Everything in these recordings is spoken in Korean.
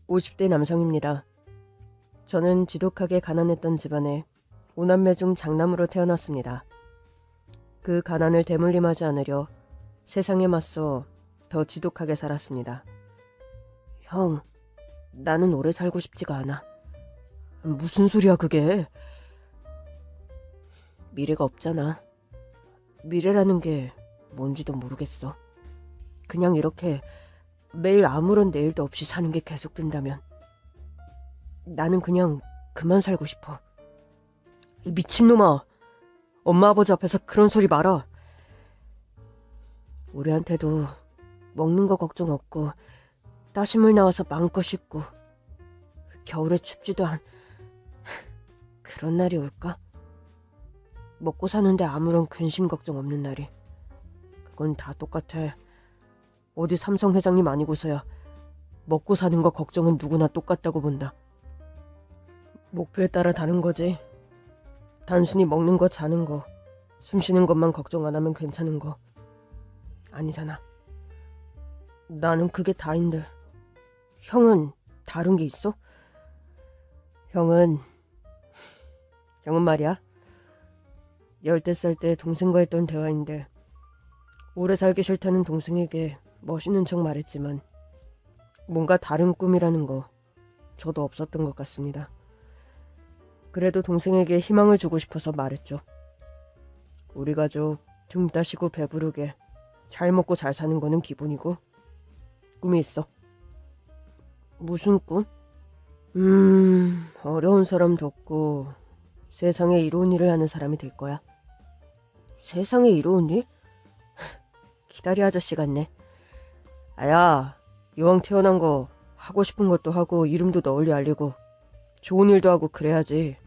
50대 남성입니다. 저는 지독하게 가난했던 집안에 5남매 중 장남으로 태어났습니다. 그 가난을 대물림하지 않으려 세상에 맞서 더 지독하게 살았습니다. 형, 나는 오래 살고 싶지가 않아. 무슨 소리야 그게? 미래가 없잖아. 미래라는 게 뭔지도 모르겠어. 그냥 이렇게 매일 아무런 내일도 없이 사는 게 계속된다면 나는 그냥 그만 살고 싶어. 이 미친놈아, 엄마 아버지 앞에서 그런 소리 마라. 우리한테도 먹는 거 걱정 없고 따시물 나와서 마음껏 씻고 겨울에 춥지도 않 그런 날이 올까? 먹고 사는데 아무런 근심 걱정 없는 날이. 그건 다 똑같아. 어디 삼성 회장님 아니고서야 먹고 사는 거 걱정은 누구나 똑같다고 본다. 목표에 따라 다른 거지. 단순히 먹는 거, 자는 거, 숨 쉬는 것만 걱정 안 하면 괜찮은 거 아니잖아. 나는 그게 다인데. 형은 다른 게 있어? 형은 말이야. 10살 때 동생과 했던 대화인데 오래 살기 싫다는 동생에게 멋있는 척 말했지만 뭔가 다른 꿈이라는 거 저도 없었던 것 같습니다. 그래도 동생에게 희망을 주고 싶어서 말했죠. 우리 가족 등 따시고 배부르게 잘 먹고 잘 사는 거는 기본이고 꿈이 있어. 무슨 꿈? 어려운 사람 돕고 세상에 이로운 일을 하는 사람이 될 거야. 세상에 이로운 일? 기다리 아저씨 같네. 아야, 이왕 태어난 거 하고 싶은 것도 하고 이름도 널리 알리고 좋은 일도 하고 그래야지.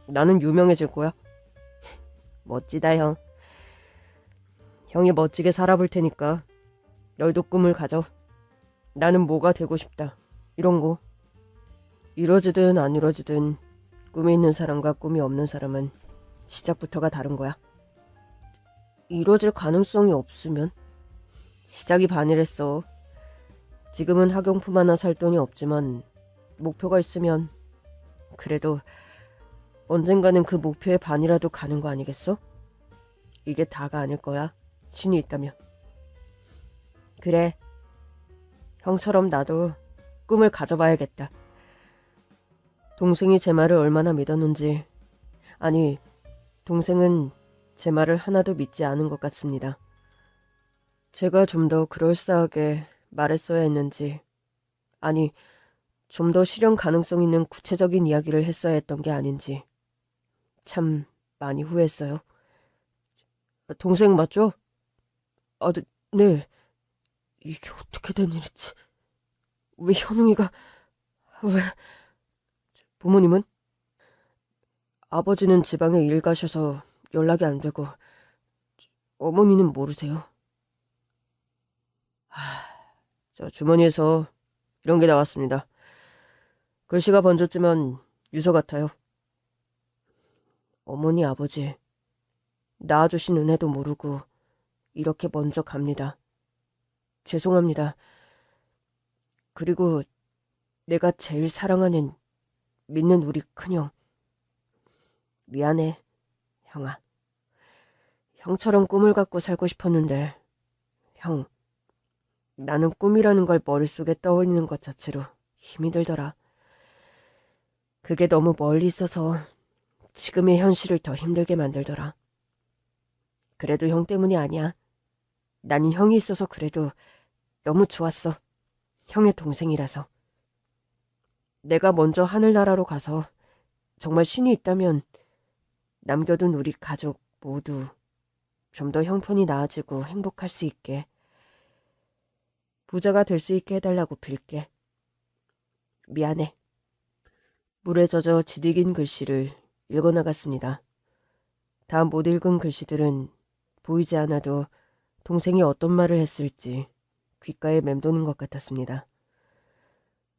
나는 유명해질 거야. 멋지다 형. 형이 멋지게 살아볼 테니까 너희도 꿈을 가져. 나는 뭐가 되고 싶다. 이런 거. 이루어지든 안 이루어지든 꿈이 있는 사람과 꿈이 없는 사람은 시작부터가 다른 거야. 이루어질 가능성이 없으면? 시작이 반이랬어. 지금은 학용품 하나 살 돈이 없지만 목표가 있으면 그래도 언젠가는 그 목표의 반이라도 가는 거 아니겠어? 이게 다가 아닐 거야. 신이 있다면. 그래. 형처럼 나도 꿈을 가져봐야겠다. 동생이 제 말을 얼마나 믿었는지, 아니, 동생은 제 말을 하나도 믿지 않은 것 같습니다. 제가 좀 더 그럴싸하게 말했어야 했는지, 아니, 좀 더 실현 가능성 있는 구체적인 이야기를 했어야 했던 게 아닌지 참 많이 후회했어요. 동생 맞죠? 아, 네. 이게 어떻게 된 일이지? 왜 현웅이가... 왜... 부모님은? 아버지는 지방에 일 가셔서 연락이 안 되고 어머니는 모르세요. 저 주머니에서 이런 게 나왔습니다. 글씨가 번졌지만 유서 같아요. 어머니 아버지 낳아주신 은혜도 모르고 이렇게 먼저 갑니다. 죄송합니다. 그리고 내가 제일 사랑하는 믿는 우리 큰형. 미안해, 형아. 형처럼 꿈을 갖고 살고 싶었는데 형, 나는 꿈이라는 걸 머릿속에 떠올리는 것 자체로 힘이 들더라. 그게 너무 멀리 있어서 지금의 현실을 더 힘들게 만들더라. 그래도 형 때문이 아니야. 나는 형이 있어서 그래도 너무 좋았어. 형의 동생이라서. 내가 먼저 하늘나라로 가서 정말 신이 있다면 남겨둔 우리 가족 모두 좀 더 형편이 나아지고 행복할 수 있게, 부자가 될 수 있게 해달라고 빌게. 미안해. 물에 젖어 지디긴 글씨를 읽어나갔습니다. 다 못 읽은 글씨들은 보이지 않아도 동생이 어떤 말을 했을지 귓가에 맴도는 것 같았습니다.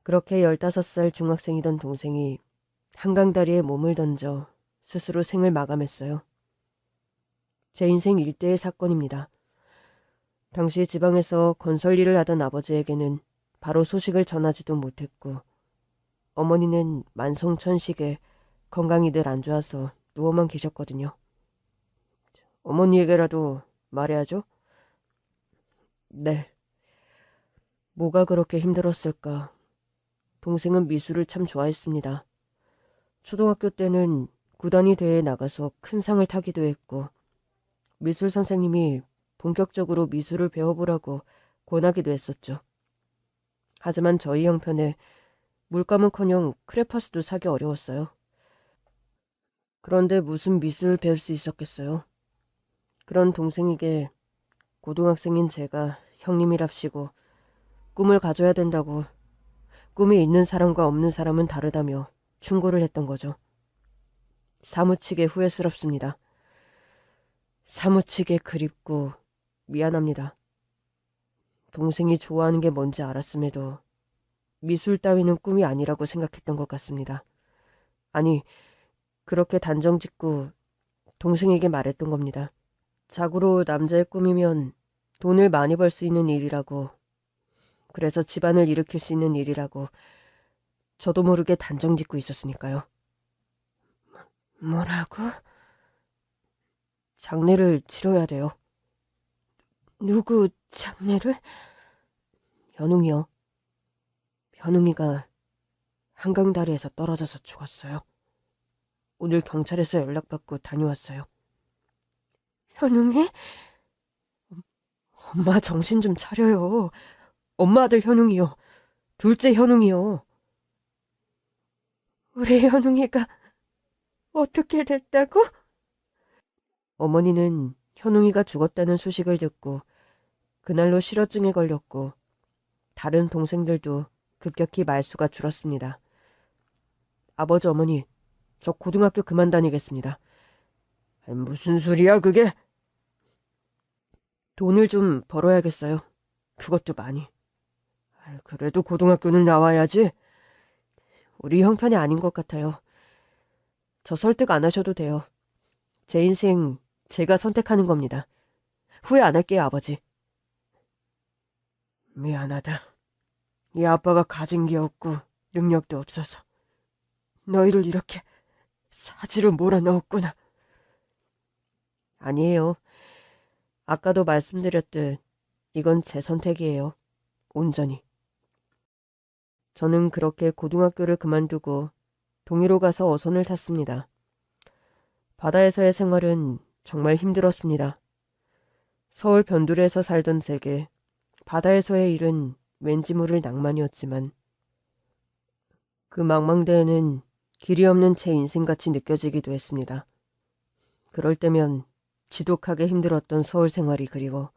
그렇게 15살 중학생이던 동생이 한강다리에 몸을 던져 스스로 생을 마감했어요. 제 인생 일대의 사건입니다. 당시 지방에서 건설 일을 하던 아버지에게는 바로 소식을 전하지도 못했고 어머니는 만성천식에 건강이 늘 안 좋아서 누워만 계셨거든요. 어머니에게라도 말해야죠? 네. 뭐가 그렇게 힘들었을까? 동생은 미술을 참 좋아했습니다. 초등학교 때는 구단위 대회에 나가서 큰 상을 타기도 했고 미술 선생님이 본격적으로 미술을 배워보라고 권하기도 했었죠. 하지만 저희 형편에 물감은커녕 크레파스도 사기 어려웠어요. 그런데 무슨 미술을 배울 수 있었겠어요. 그런 동생에게 고등학생인 제가 형님이랍시고 꿈을 가져야 된다고, 꿈이 있는 사람과 없는 사람은 다르다며 충고를 했던 거죠. 사무치게 후회스럽습니다. 사무치게 그립고 미안합니다. 동생이 좋아하는 게 뭔지 알았음에도 미술 따위는 꿈이 아니라고 생각했던 것 같습니다. 아니, 그렇게 단정짓고 동생에게 말했던 겁니다. 자고로 남자의 꿈이면 돈을 많이 벌 수 있는 일이라고, 그래서 집안을 일으킬 수 있는 일이라고 저도 모르게 단정짓고 있었으니까요. 뭐라고? 장례를 치러야 돼요. 누구 장례를? 현웅이요. 현웅이가 한강 다리에서 떨어져서 죽었어요. 오늘 경찰에서 연락받고 다녀왔어요. 현웅이? 엄마 정신 좀 차려요. 엄마 아들 현웅이요. 둘째 현웅이요. 우리 현웅이가 어떻게 됐다고? 어머니는 현웅이가 죽었다는 소식을 듣고 그날로 실어증에 걸렸고 다른 동생들도 급격히 말수가 줄었습니다. 아버지 어머니, 저 고등학교 그만 다니겠습니다. 무슨 소리야 그게? 돈을 좀 벌어야겠어요. 그것도 많이. 그래도 고등학교는 나와야지. 우리 형편이 아닌 것 같아요. 저 설득 안 하셔도 돼요. 제 인생 제가 선택하는 겁니다. 후회 안 할게요, 아버지. 미안하다. 이 아빠가 가진 게 없고 능력도 없어서 너희를 이렇게 사지로 몰아넣었구나. 아니에요. 아까도 말씀드렸듯 이건 제 선택이에요. 온전히. 저는 그렇게 고등학교를 그만두고 동해로 가서 어선을 탔습니다. 바다에서의 생활은 정말 힘들었습니다. 서울 변두리에서 살던 제게 바다에서의 일은 왠지 모를 낭만이었지만 그 망망대해는 길이 없는 제 인생같이 느껴지기도 했습니다. 그럴 때면 지독하게 힘들었던 서울 생활이 그리워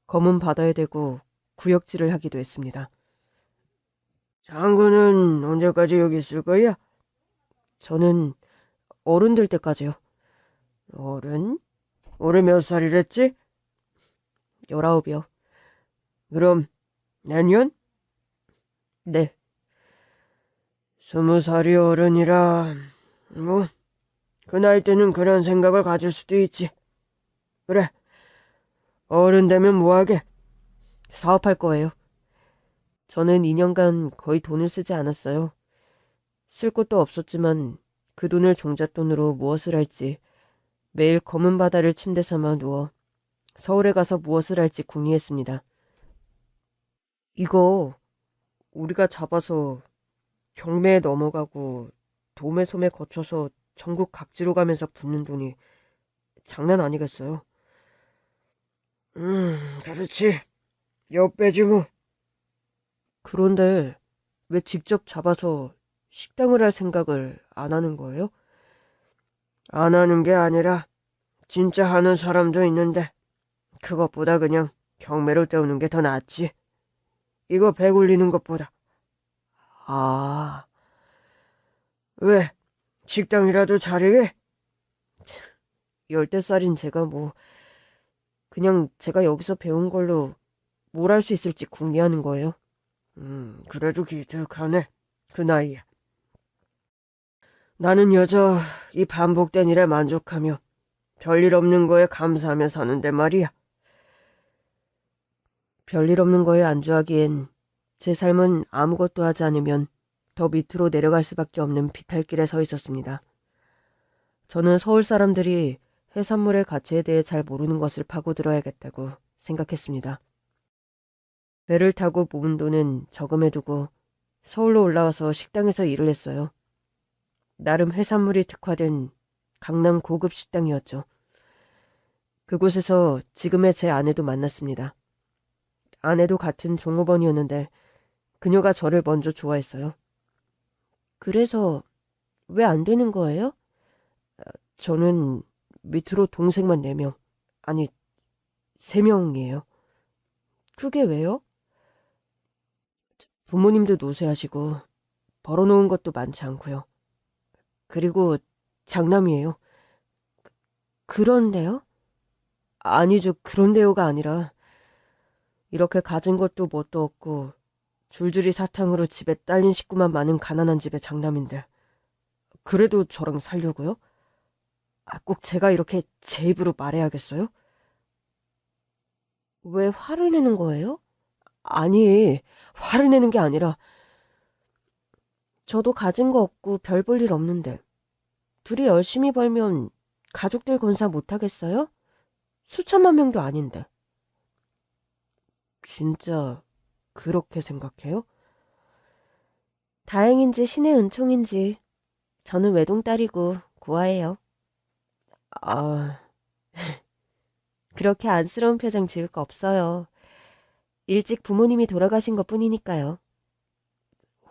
검은 바다에 대고 구역질을 하기도 했습니다. 장군은 언제까지 여기 있을 거야? 저는 어른 될 때까지요. 어른? 올해 몇 살이랬지? 19이요. 그럼 내년? 네. 20살이 어른이라 뭐 그 나이 때는 그런 생각을 가질 수도 있지. 그래. 어른 되면 뭐하게? 사업할 거예요. 저는 2년간 거의 돈을 쓰지 않았어요. 쓸 것도 없었지만 그 돈을 종잣돈으로 무엇을 할지 매일 검은 바다를 침대 삼아 누워 서울에 가서 무엇을 할지 궁리했습니다. 이거 우리가 잡아서 경매에 넘어가고 도매소매 거쳐서 전국 각지로 가면서 붓는 돈이 장난 아니겠어요? 그렇지. 엿배지 뭐. 그런데 왜 직접 잡아서 식당을 할 생각을 안 하는 거예요? 안 하는 게 아니라 진짜 하는 사람도 있는데 그것보다 그냥 경매로 때우는 게 더 낫지. 이거 배 굴리는 것보다. 아, 왜? 식당이라도 차리게? 10대살인 제가 그냥 제가 여기서 배운 걸로 뭘 할 수 있을지 궁리하는 거예요. 그래도 기특하네. 그 나이에. 나는 여자 이 반복된 일에 만족하며 별일 없는 거에 감사하며 사는데 말이야. 별일 없는 거에 안주하기엔 제 삶은 아무것도 하지 않으면 더 밑으로 내려갈 수밖에 없는 비탈길에 서 있었습니다. 저는 서울 사람들이 해산물의 가치에 대해 잘 모르는 것을 파고들어야겠다고 생각했습니다. 배를 타고 모은 돈은 저금해두고 서울로 올라와서 식당에서 일을 했어요. 나름 해산물이 특화된 강남 고급 식당이었죠. 그곳에서 지금의 제 아내도 만났습니다. 아내도 같은 종업원이었는데 그녀가 저를 먼저 좋아했어요. 그래서 왜 안 되는 거예요? 저는 밑으로 동생만 4명, 아니 3명이에요. 그게 왜요? 부모님도 노쇠하시고 벌어놓은 것도 많지 않고요. 그리고 장남이에요. 그런데요? 아니죠. 그런데요가 아니라 이렇게 가진 것도 뭣도 없고 줄줄이 사탕으로 집에 딸린 식구만 많은 가난한 집의 장남인데 그래도 저랑 살려고요? 꼭 제가 이렇게 제 입으로 말해야겠어요? 왜 화를 내는 거예요? 아니, 화를 내는 게 아니라 저도 가진 거 없고 별 볼 일 없는데 둘이 열심히 벌면 가족들 건사 못하겠어요? 수천만 명도 아닌데. 진짜 그렇게 생각해요? 다행인지 신의 은총인지 저는 외동딸이고 고아예요. 아, 그렇게 안쓰러운 표정 지을 거 없어요. 일찍 부모님이 돌아가신 것 뿐이니까요.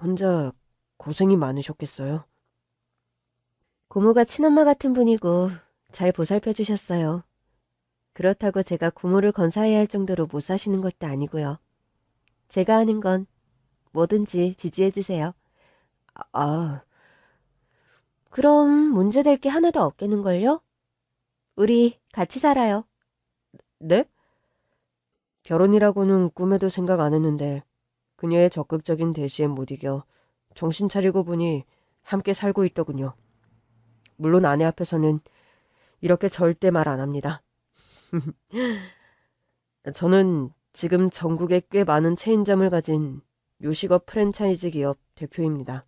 혼자 고생이 많으셨겠어요? 고모가 친엄마 같은 분이고 잘 보살펴 주셨어요. 그렇다고 제가 고모를 건사해야 할 정도로 못 사시는 것도 아니고요. 제가 하는 건 뭐든지 지지해 주세요. 아, 그럼 문제될 게 하나도 없겠는걸요? 우리 같이 살아요. 네? 결혼이라고는 꿈에도 생각 안 했는데 그녀의 적극적인 대시에 못 이겨 정신 차리고 보니 함께 살고 있더군요. 물론 아내 앞에서는 이렇게 절대 말 안 합니다. 저는 지금 전국에 꽤 많은 체인점을 가진 요식업 프랜차이즈 기업 대표입니다.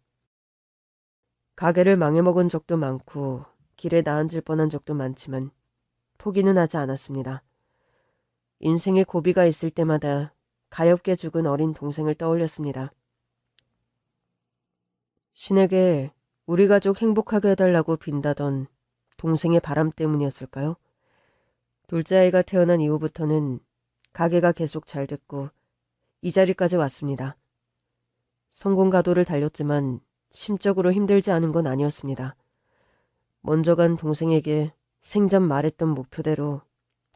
가게를 망해먹은 적도 많고 길에 나앉을 뻔한 적도 많지만 포기는 하지 않았습니다. 인생에 고비가 있을 때마다 가엾게 죽은 어린 동생을 떠올렸습니다. 신에게 우리 가족 행복하게 해달라고 빈다던 동생의 바람 때문이었을까요? 둘째 아이가 태어난 이후부터는 가게가 계속 잘 됐고 이 자리까지 왔습니다. 성공 가도를 달렸지만 심적으로 힘들지 않은 건 아니었습니다. 먼저 간 동생에게 생전 말했던 목표대로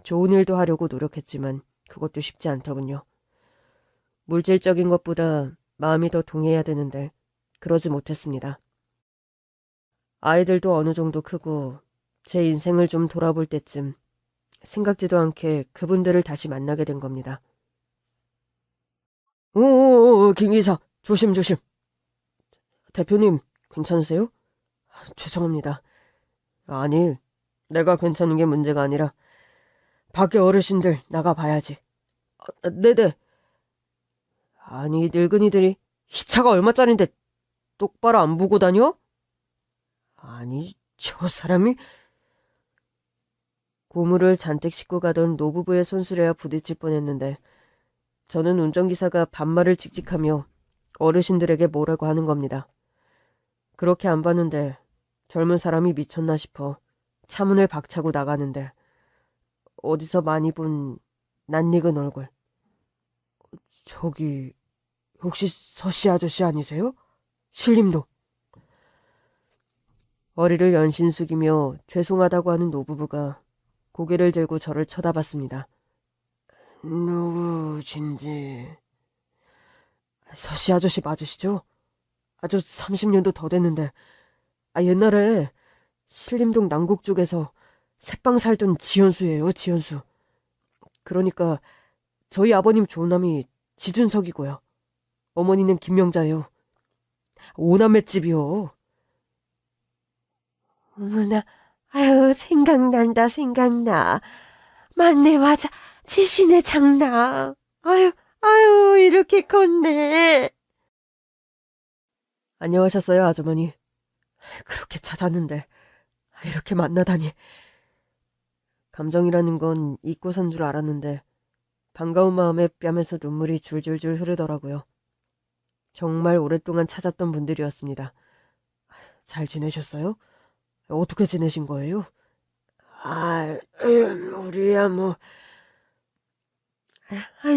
좋은 일도 하려고 노력했지만 그것도 쉽지 않더군요. 물질적인 것보다 마음이 더 동해야 되는데 그러지 못했습니다. 아이들도 어느 정도 크고 제 인생을 좀 돌아볼 때쯤 생각지도 않게 그분들을 다시 만나게 된 겁니다. 오오오, 김 기사, 조심. 대표님, 괜찮으세요? 죄송합니다. 아니, 내가 괜찮은 게 문제가 아니라 밖에 어르신들 나가봐야지. 네네. 아니, 늙은이들이 이 차가 얼마짜린데 똑바로 안 보고 다녀? 아니, 저 사람이... 고무를 잔뜩 싣고 가던 노부부의 손수레와 부딪힐 뻔했는데 저는 운전기사가 반말을 찍찍하며 어르신들에게 뭐라고 하는 겁니다. 그렇게 안 봤는데 젊은 사람이 미쳤나 싶어 차문을 박차고 나가는데 어디서 많이 본 낯익은 얼굴. 저기 혹시 서씨 아저씨 아니세요? 신림동. 머리를 연신 숙이며 죄송하다고 하는 노부부가 고개를 들고 저를 쳐다봤습니다. 누구신지... 서씨 아저씨 맞으시죠? 아주 30년도 더 됐는데 옛날에 신림동 남국 쪽에서 새빵 살던 지연수예요. 지연수. 그러니까 저희 아버님 조남이 지준석이고요. 어머니는 김명자예요. 오남매집이요. 어머나, 아유, 생각난다. 맞네, 맞아. 지신의 장남. 아유, 아유, 이렇게 컸네. 안녕하셨어요, 아주머니. 그렇게 찾았는데 이렇게 만나다니. 감정이라는 건 잊고 산 줄 알았는데 반가운 마음에 뺨에서 눈물이 줄줄줄 흐르더라고요. 정말 오랫동안 찾았던 분들이었습니다. 잘 지내셨어요? 어떻게 지내신 거예요? 우리야 뭐.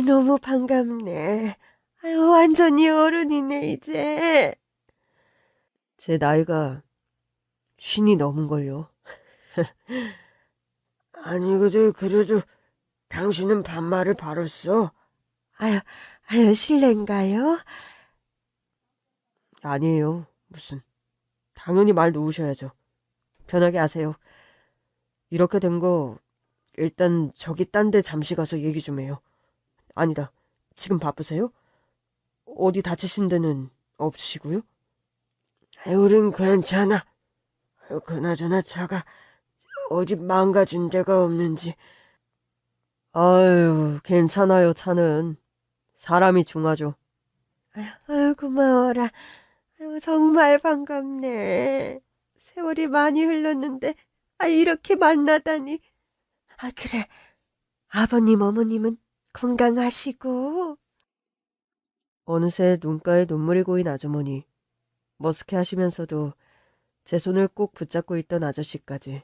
너무 반갑네. 아유, 완전히 어른이네, 이제. 제 나이가 50이 넘은걸요. 아니, 그래도 당신은 반말을 바랐어. 아유, 실례인가요? 아니에요. 무슨. 당연히 말 놓으셔야죠. 편하게 하세요. 이렇게 된 거 일단 저기 딴 데 잠시 가서 얘기 좀 해요. 아니다. 지금 바쁘세요? 어디 다치신 데는 없으시고요? 우린 괜찮아. 그나저나 차가 어디 망가진 데가 없는지. 아유, 괜찮아요, 차는. 사람이 중하죠. 아유, 고마워라. 아유, 정말 반갑네. 세월이 많이 흘렀는데, 이렇게 만나다니. 그래. 아버님, 어머님은 건강하시고. 어느새 눈가에 눈물이 고인 아주머니. 머쓱해 하시면서도 제 손을 꼭 붙잡고 있던 아저씨까지.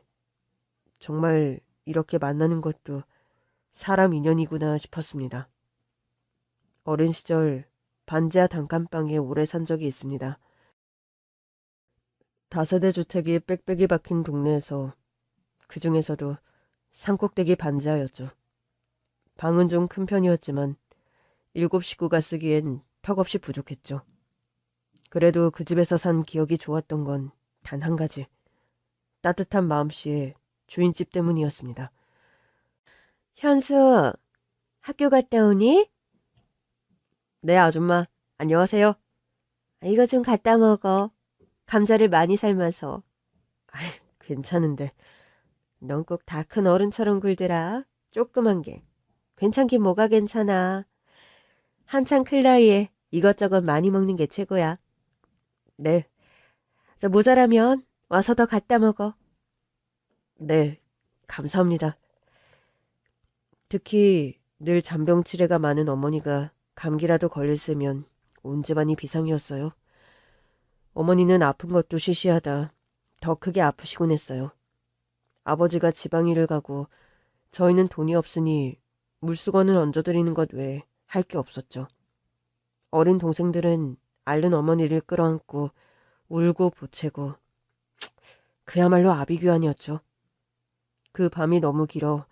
정말 이렇게 만나는 것도 사람 인연이구나 싶었습니다. 어린 시절 반지하 단칸방에 오래 산 적이 있습니다. 다세대 주택이 빽빽이 박힌 동네에서 그 중에서도 산꼭대기 반지하였죠. 방은 좀 큰 편이었지만 7식구가 쓰기엔 턱없이 부족했죠. 그래도 그 집에서 산 기억이 좋았던 건 단 한 가지. 따뜻한 마음씨의 주인집 때문이었습니다. 현수, 학교 갔다 오니? 네, 아줌마. 안녕하세요. 이거 좀 갖다 먹어. 감자를 많이 삶아서. 괜찮은데. 넌 꼭 다 큰 어른처럼 굴더라. 조그만 게. 괜찮긴 뭐가 괜찮아. 한창 클 나이에 이것저것 많이 먹는 게 최고야. 네. 모자라면 와서 더 갖다 먹어. 네, 감사합니다. 특히 늘 잔병치레가 많은 어머니가 감기라도 걸렸으면 온 집안이 비상이었어요. 어머니는 아픈 것도 시시하다 더 크게 아프시곤 했어요. 아버지가 지방일을 가고 저희는 돈이 없으니 물수건을 얹어드리는 것 외에 할 게 없었죠. 어린 동생들은 앓는 어머니를 끌어안고 울고 보채고 그야말로 아비규환이었죠. 그 밤이 너무 길어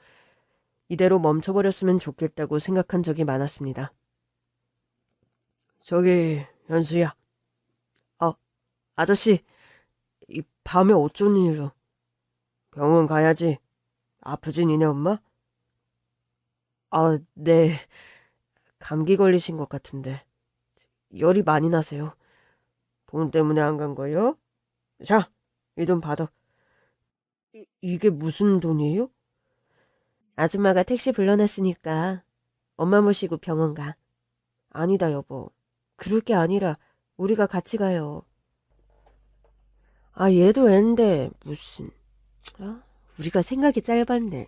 이대로 멈춰버렸으면 좋겠다고 생각한 적이 많았습니다. 저기 현수야. 아저씨, 이 밤에 어쩐 일로? 병원 가야지. 아프지 니네 엄마? 네. 감기 걸리신 것 같은데. 열이 많이 나세요. 돈 때문에 안 간 거요? 자, 이 돈 받아. 이게 무슨 돈이에요? 아줌마가 택시 불러놨으니까 엄마 모시고 병원 가. 아니다, 여보. 그럴 게 아니라 우리가 같이 가요. 얘도 앤데 무슨. 우리가 생각이 짧았네.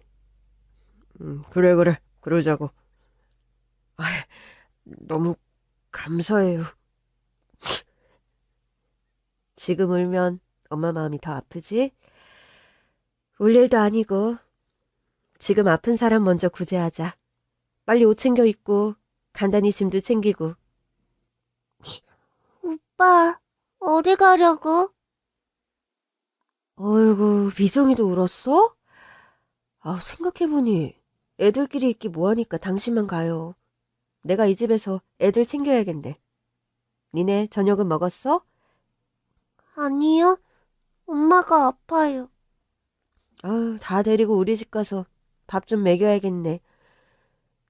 그래. 그러자고. 아, 너무 감사해요. 지금 울면 엄마 마음이 더 아프지? 울 일도 아니고 지금 아픈 사람 먼저 구제하자. 빨리 옷 챙겨 입고 간단히 짐도 챙기고. 오빠, 어디 가려고? 어이구, 미정이도 울었어? 생각해보니 애들끼리 있기 뭐하니까 당신만 가요. 내가 이 집에서 애들 챙겨야겠네. 니네 저녁은 먹었어? 아니요, 엄마가 아파요. 다 데리고 우리 집 가서 밥 좀 먹여야겠네.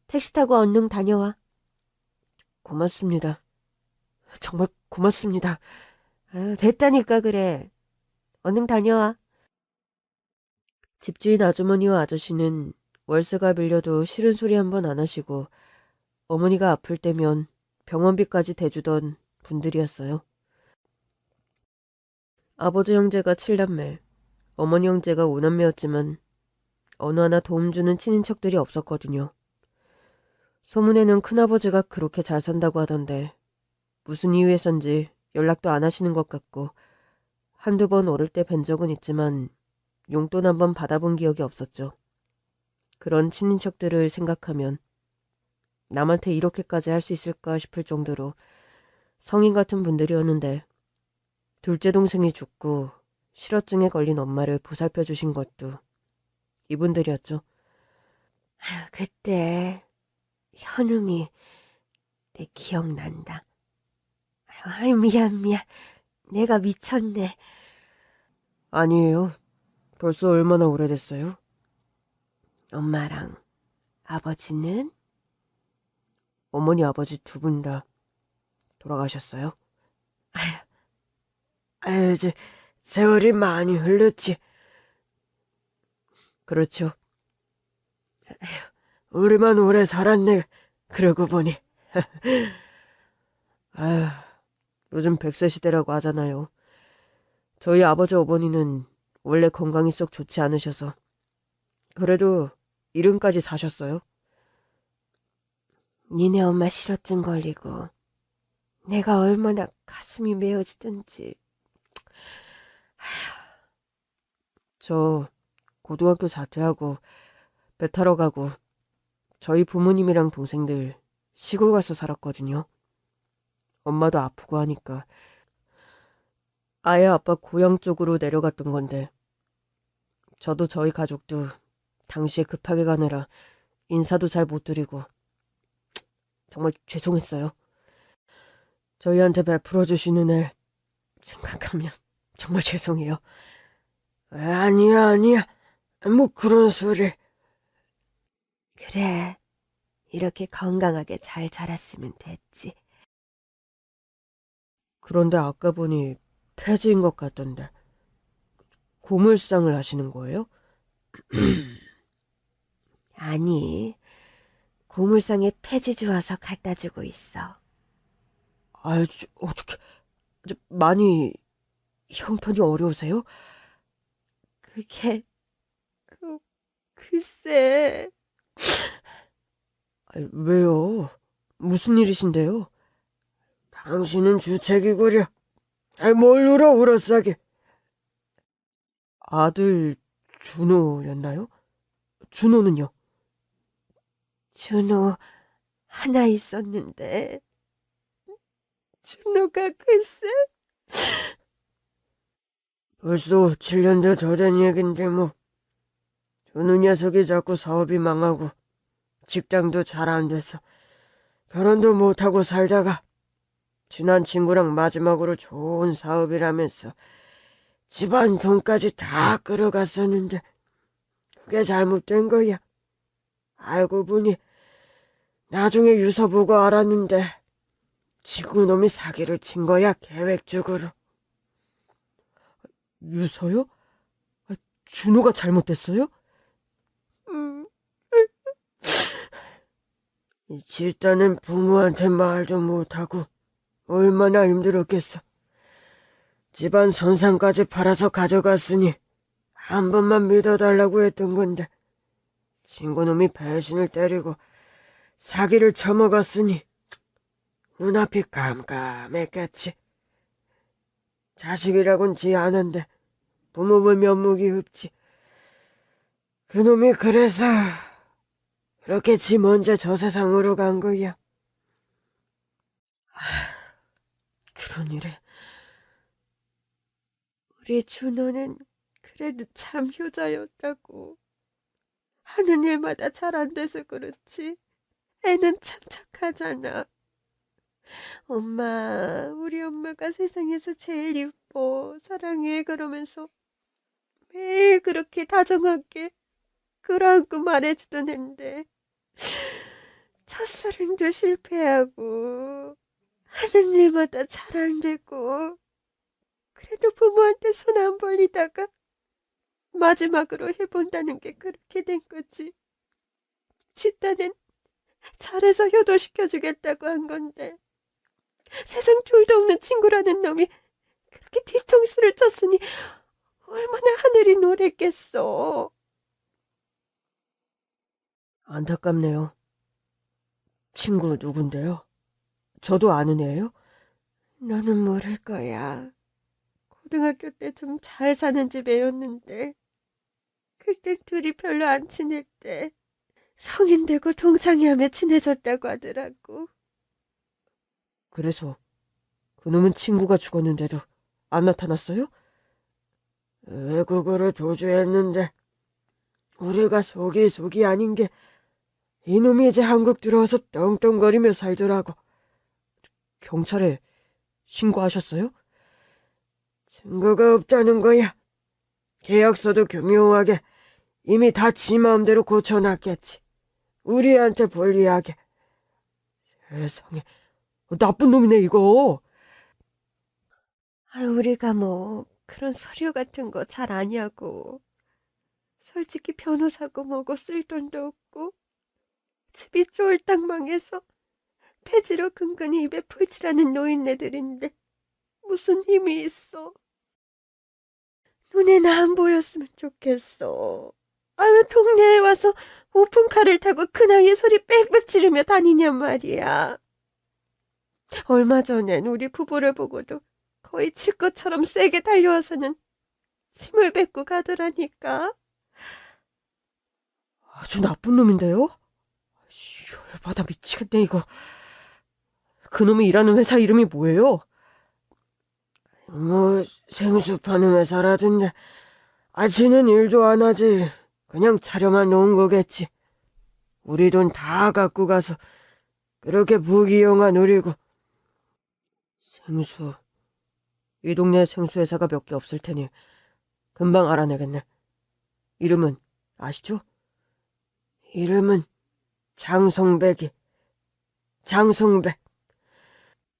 택시 타고 얼른 다녀와. 고맙습니다. 정말 고맙습니다. 됐다니까 그래. 얼른 다녀와. 집주인 아주머니와 아저씨는 월세가 빌려도 싫은 소리 한 번 안 하시고 어머니가 아플 때면 병원비까지 대주던 분들이었어요. 아버지 형제가 7남매, 어머니 형제가 5남매였지만 어느 하나 도움 주는 친인척들이 없었거든요. 소문에는 큰아버지가 그렇게 잘 산다고 하던데 무슨 이유에선지 연락도 안 하시는 것 같고 한두 번 어릴 때 뵌 적은 있지만 용돈 한 번 받아본 기억이 없었죠. 그런 친인척들을 생각하면 남한테 이렇게까지 할 수 있을까 싶을 정도로 성인 같은 분들이었는데 둘째 동생이 죽고 실어증에 걸린 엄마를 보살펴 주신 것도 이분들이었죠. 그때 현웅이 내 기억난다. 아유, 미안. 내가 미쳤네. 아니에요. 벌써 얼마나 오래됐어요? 엄마랑 아버지는? 어머니 아버지 두 분 다 돌아가셨어요? 아유, 이제 세월이 많이 흘렀지. 그렇죠. 우리만 오래 살았네. 그러고 보니. 아휴, 요즘 100세 시대라고 하잖아요. 저희 아버지 어머니는 원래 건강이 썩 좋지 않으셔서 그래도 이름까지 사셨어요. 니네 엄마 실어증 걸리고 내가 얼마나 가슴이 메어지던지. 저 고등학교 자퇴하고 배 타러 가고 저희 부모님이랑 동생들 시골 가서 살았거든요. 엄마도 아프고 하니까 아예 아빠 고향 쪽으로 내려갔던 건데 저도 저희 가족도 당시에 급하게 가느라 인사도 잘 못 드리고 정말 죄송했어요. 저희한테 베풀어 주시는 애 생각하면 정말 죄송해요. 아니야. 뭐 그런 소리. 그래. 이렇게 건강하게 잘 자랐으면 됐지. 그런데 아까 보니 폐지인 것 같던데. 고물상을 하시는 거예요? 아니, 고물상에 폐지 주워서 갖다 주고 있어. 어떻게, 많이 형편이 어려우세요? 그게, 글쎄. 왜요? 무슨 일이신데요? 당신은 주책이구려. 뭘 울어 싸게. 아들 준호였나요? 준호는요? 준호 하나 있었는데 준호가 글쎄 벌써 7년도 더 된 얘긴데 뭐. 준호 녀석이 자꾸 사업이 망하고 직장도 잘 안 돼서 결혼도 못하고 살다가 친한 친구랑 마지막으로 좋은 사업이라면서 집안 돈까지 다 끌어갔었는데 그게 잘못된 거야. 알고 보니 나중에 유서 보고 알았는데 지구놈이 사기를 친 거야, 계획적으로. 유서요? 준호가 잘못됐어요? 일단은 부모한테 말도 못하고 얼마나 힘들었겠어. 집안 선상까지 팔아서 가져갔으니 한 번만 믿어달라고 했던 건데 친구놈이 배신을 때리고 사기를 쳐먹었으니 눈앞이 깜깜했겠지. 자식이라곤 지 않은데 부모 볼 면목이 없지. 그놈이 그래서 그렇게 지 먼저 저 세상으로 간 거야. 그런 일에 우리 준호는 그래도 참 효자였다고. 하는 일마다 잘 안 돼서 그렇지. 애는 참 착하잖아. 엄마, 우리 엄마가 세상에서 제일 예뻐, 사랑해 그러면서 매일 그렇게 다정하게 끌어안고 말해주던 앤데 첫사랑도 실패하고 하는 일마다 잘 안 되고 그래도 부모한테 손 안 벌리다가 마지막으로 해본다는 게 그렇게 된 거지. 집단은 잘해서 효도시켜주겠다고 한 건데 세상 둘도 없는 친구라는 놈이 그렇게 뒤통수를 쳤으니 얼마나 하늘이 노랬겠어. 안타깝네요. 친구 누군데요? 저도 아는 애예요? 너는 모를 거야. 고등학교 때 좀 잘 사는 집 애였는데 그땐 둘이 별로 안 친할 때 성인 되고 동창회하며 친해졌다고 하더라고. 그래서 그놈은 친구가 죽었는데도 안 나타났어요? 외국으로 도주했는데 우리가 속이 아닌 게 이놈이 이제 한국 들어와서 떵떵거리며 살더라고. 경찰에 신고하셨어요? 증거가 없다는 거야. 계약서도 교묘하게 이미 다 지 마음대로 고쳐놨겠지. 우리한테 불리하게. 세상에, 나쁜 놈이네 이거. 우리가 뭐 그런 서류 같은 거 잘 아냐고. 솔직히 변호사고 뭐고 쓸 돈도 없고 집이 쫄딱 망해서 폐지로 근근히 입에 풀칠하는 노인네들인데 무슨 힘이 있어. 눈에 나 안 보였으면 좋겠어. 동네에 와서 오픈카를 타고 그 나이에 소리 빽빽 지르며 다니냔 말이야. 얼마 전엔 우리 부부를 보고도 거의 칠 것처럼 세게 달려와서는 침을 뱉고 가더라니까. 아주 나쁜 놈인데요? 열받아 미치겠네 이거. 그놈이 일하는 회사 이름이 뭐예요? 뭐 생수 파는 회사라던데. 지는 일도 안 하지. 그냥 차려만 놓은 거겠지. 우리 돈 다 갖고 가서 그렇게 부귀영화 누리고. 생수. 이 동네에 생수 회사가 몇 개 없을 테니 금방 알아내겠네. 이름은 아시죠? 이름은 장성백이. 장성백.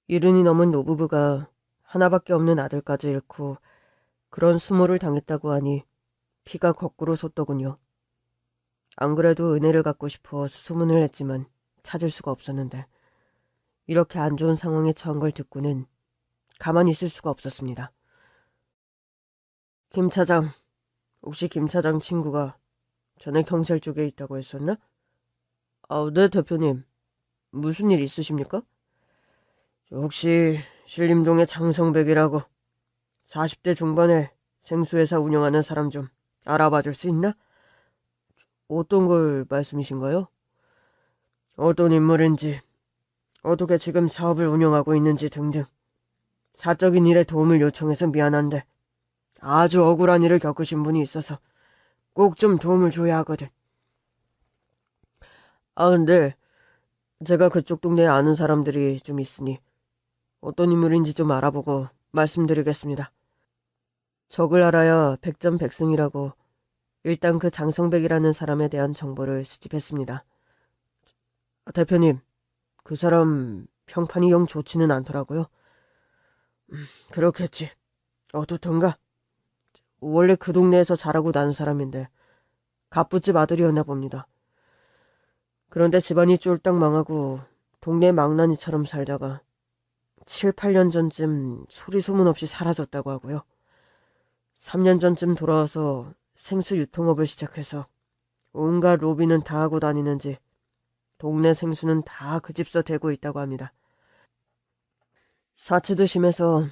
70이 넘은 노부부가 하나밖에 없는 아들까지 잃고 그런 수모를 당했다고 하니 피가 거꾸로 솟더군요. 안 그래도 은혜를 갚고 싶어 수소문을 했지만 찾을 수가 없었는데 이렇게 안 좋은 상황에 처한 걸 듣고는 가만히 있을 수가 없었습니다. 김 차장, 혹시 김 차장 친구가 전에 경찰 쪽에 있다고 했었나? 네, 대표님. 무슨 일 있으십니까? 혹시 신림동의 장성백이라고 40대 중반에 생수회사 운영하는 사람 좀 알아봐 줄 수 있나? 어떤 걸 말씀이신가요? 어떤 인물인지, 어떻게 지금 사업을 운영하고 있는지 등등. 사적인 일에 도움을 요청해서 미안한데 아주 억울한 일을 겪으신 분이 있어서 꼭 좀 도움을 줘야 하거든. 근데 제가 그쪽 동네에 아는 사람들이 좀 있으니 어떤 인물인지 좀 알아보고 말씀드리겠습니다. 적을 알아야 백전백승이라고 일단 그 장성백이라는 사람에 대한 정보를 수집했습니다. 대표님, 그 사람 평판이 영 좋지는 않더라고요. 그렇겠지. 어떻던가? 원래 그 동네에서 자라고 난 사람인데 갑부집 아들이었나 봅니다. 그런데 집안이 쫄딱 망하고 동네 망나니처럼 살다가 7, 8년 전쯤 소리 소문 없이 사라졌다고 하고요. 3년 전쯤 돌아와서 생수 유통업을 시작해서 온갖 로비는 다 하고 다니는지 동네 생수는 다 그 집서 대고 있다고 합니다. 사치도 심해서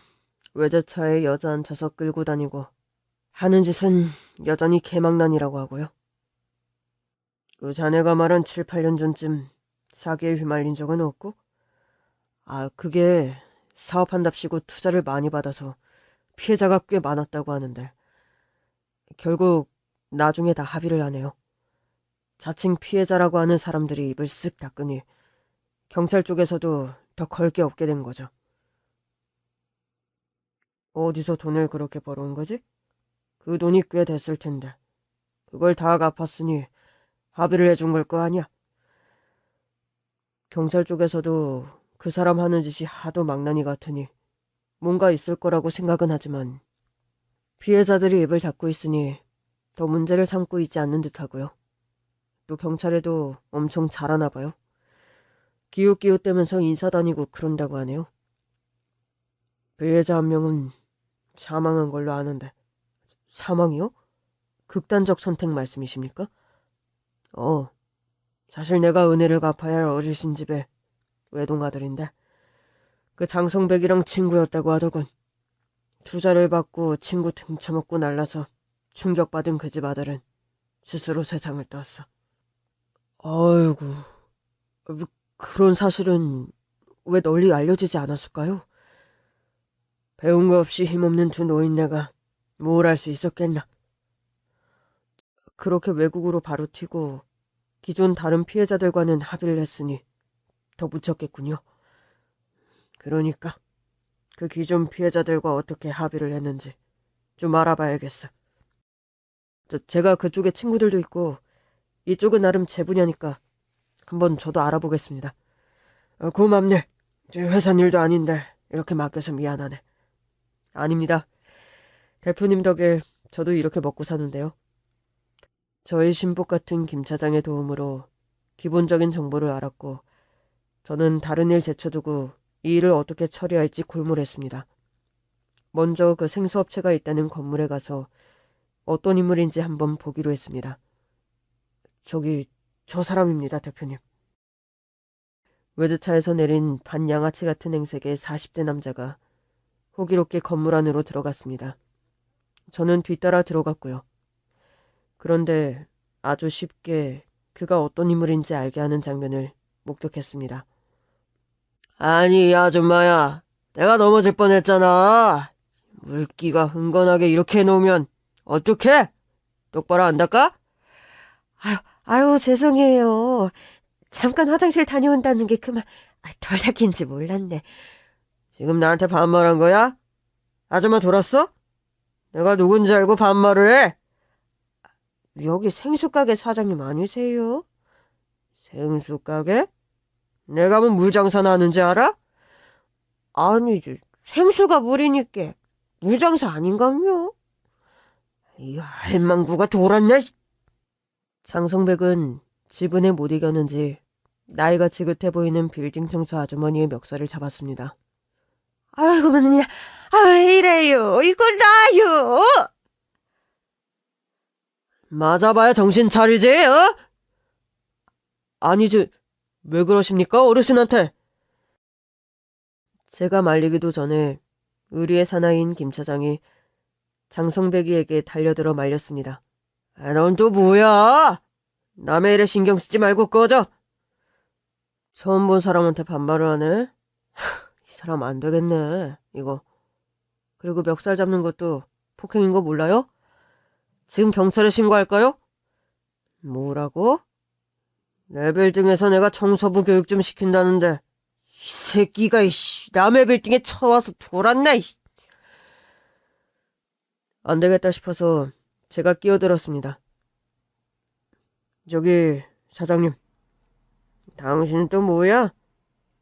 외제차에 여자 앉혀서 끌고 다니고 하는 짓은 여전히 개망난이라고 하고요. 그 자네가 말한 7, 8년 전쯤 사기에 휘말린 적은 없고? 그게 사업한답시고 투자를 많이 받아서 피해자가 꽤 많았다고 하는데 결국 나중에 다 합의를 하네요. 자칭 피해자라고 하는 사람들이 입을 쓱 닦으니 경찰 쪽에서도 더 걸 게 없게 된 거죠. 어디서 돈을 그렇게 벌어온 거지? 그 돈이 꽤 됐을 텐데 그걸 다 갚았으니 합의를 해준 걸 거 아니야? 경찰 쪽에서도 그 사람 하는 짓이 하도 망나니 같으니 뭔가 있을 거라고 생각은 하지만 피해자들이 입을 닫고 있으니 더 문제를 삼고 있지 않는 듯하고요. 또 경찰에도 엄청 잘하나 봐요. 기웃기웃대면서 인사 다니고 그런다고 하네요. 피해자 한 명은 사망한 걸로 아는데. 사망이요? 극단적 선택 말씀이십니까? 사실 내가 은혜를 갚아야 할 어르신 집에 외동아들인데 그 장성백이랑 친구였다고 하더군. 투자를 받고 친구 등쳐먹고 날라서 충격받은 그 집 아들은 스스로 세상을 떴어. 아이고, 그런 사실은 왜 널리 알려지지 않았을까요? 배운 거 없이 힘없는 두 노인네가 뭘 할 수 있었겠나. 그렇게 외국으로 바로 튀고 기존 다른 피해자들과는 합의를 했으니 더 묻혔겠군요. 그러니까 그 기존 피해자들과 어떻게 합의를 했는지 좀 알아봐야겠어. 제가 그쪽에 친구들도 있고 이쪽은 나름 제 분야니까 한번 저도 알아보겠습니다. 고맙네. 회사 일도 아닌데 이렇게 맡겨서 미안하네. 아닙니다. 대표님 덕에 저도 이렇게 먹고 사는데요. 저희 신복 같은 김 차장의 도움으로 기본적인 정보를 알았고 저는 다른 일 제쳐두고 이 일을 어떻게 처리할지 골몰했습니다. 먼저 그 생수업체가 있다는 건물에 가서 어떤 인물인지 한번 보기로 했습니다. 저 사람입니다, 대표님. 외제차에서 내린 반양아치 같은 행색의 40대 남자가 호기롭게 건물 안으로 들어갔습니다. 저는 뒤따라 들어갔고요. 그런데 아주 쉽게 그가 어떤 인물인지 알게 하는 장면을 목격했습니다. 아니, 이 아줌마야. 내가 넘어질 뻔했잖아. 물기가 흥건하게 이렇게 해놓으면 어떡해? 똑바로 안 닦아? 아유, 죄송해요. 잠깐 화장실 다녀온다는 게 그만 덜 닦인지 몰랐네. 지금 나한테 반말한 거야? 아줌마 돌았어? 내가 누군지 알고 반말을 해? 여기 생수가게 사장님 아니세요? 생수가게? 내가 뭐 물장사나 하는지 알아? 아니지, 생수가 물이니까 물장사 아닌가요? 이 할망구가 돌았네. 장성백은 지분에 못 이겼는지 나이가 지긋해 보이는 빌딩 청소 아주머니의 멱살을 잡았습니다. 아이고, 뭐냐, 왜 이래요? 이건 나요! 맞아봐야 정신 차리지, 어? 아니지, 왜 그러십니까, 어르신한테? 제가 말리기도 전에 의리의 사나이인 김 차장이 장성백이에게 달려들어 말렸습니다. 넌 또 뭐야? 남의 일에 신경 쓰지 말고 꺼져. 처음 본 사람한테 반말을 하네? 이 사람 안 되겠네, 이거. 그리고 멱살 잡는 것도 폭행인 거 몰라요? 지금 경찰에 신고할까요? 뭐라고? 내 빌딩에서 내가 청소부 교육 좀 시킨다는데 이 새끼가 남의 빌딩에 쳐와서 돌았나? 안 되겠다 싶어서 제가 끼어들었습니다. 저기 사장님, 당신은 또 뭐야?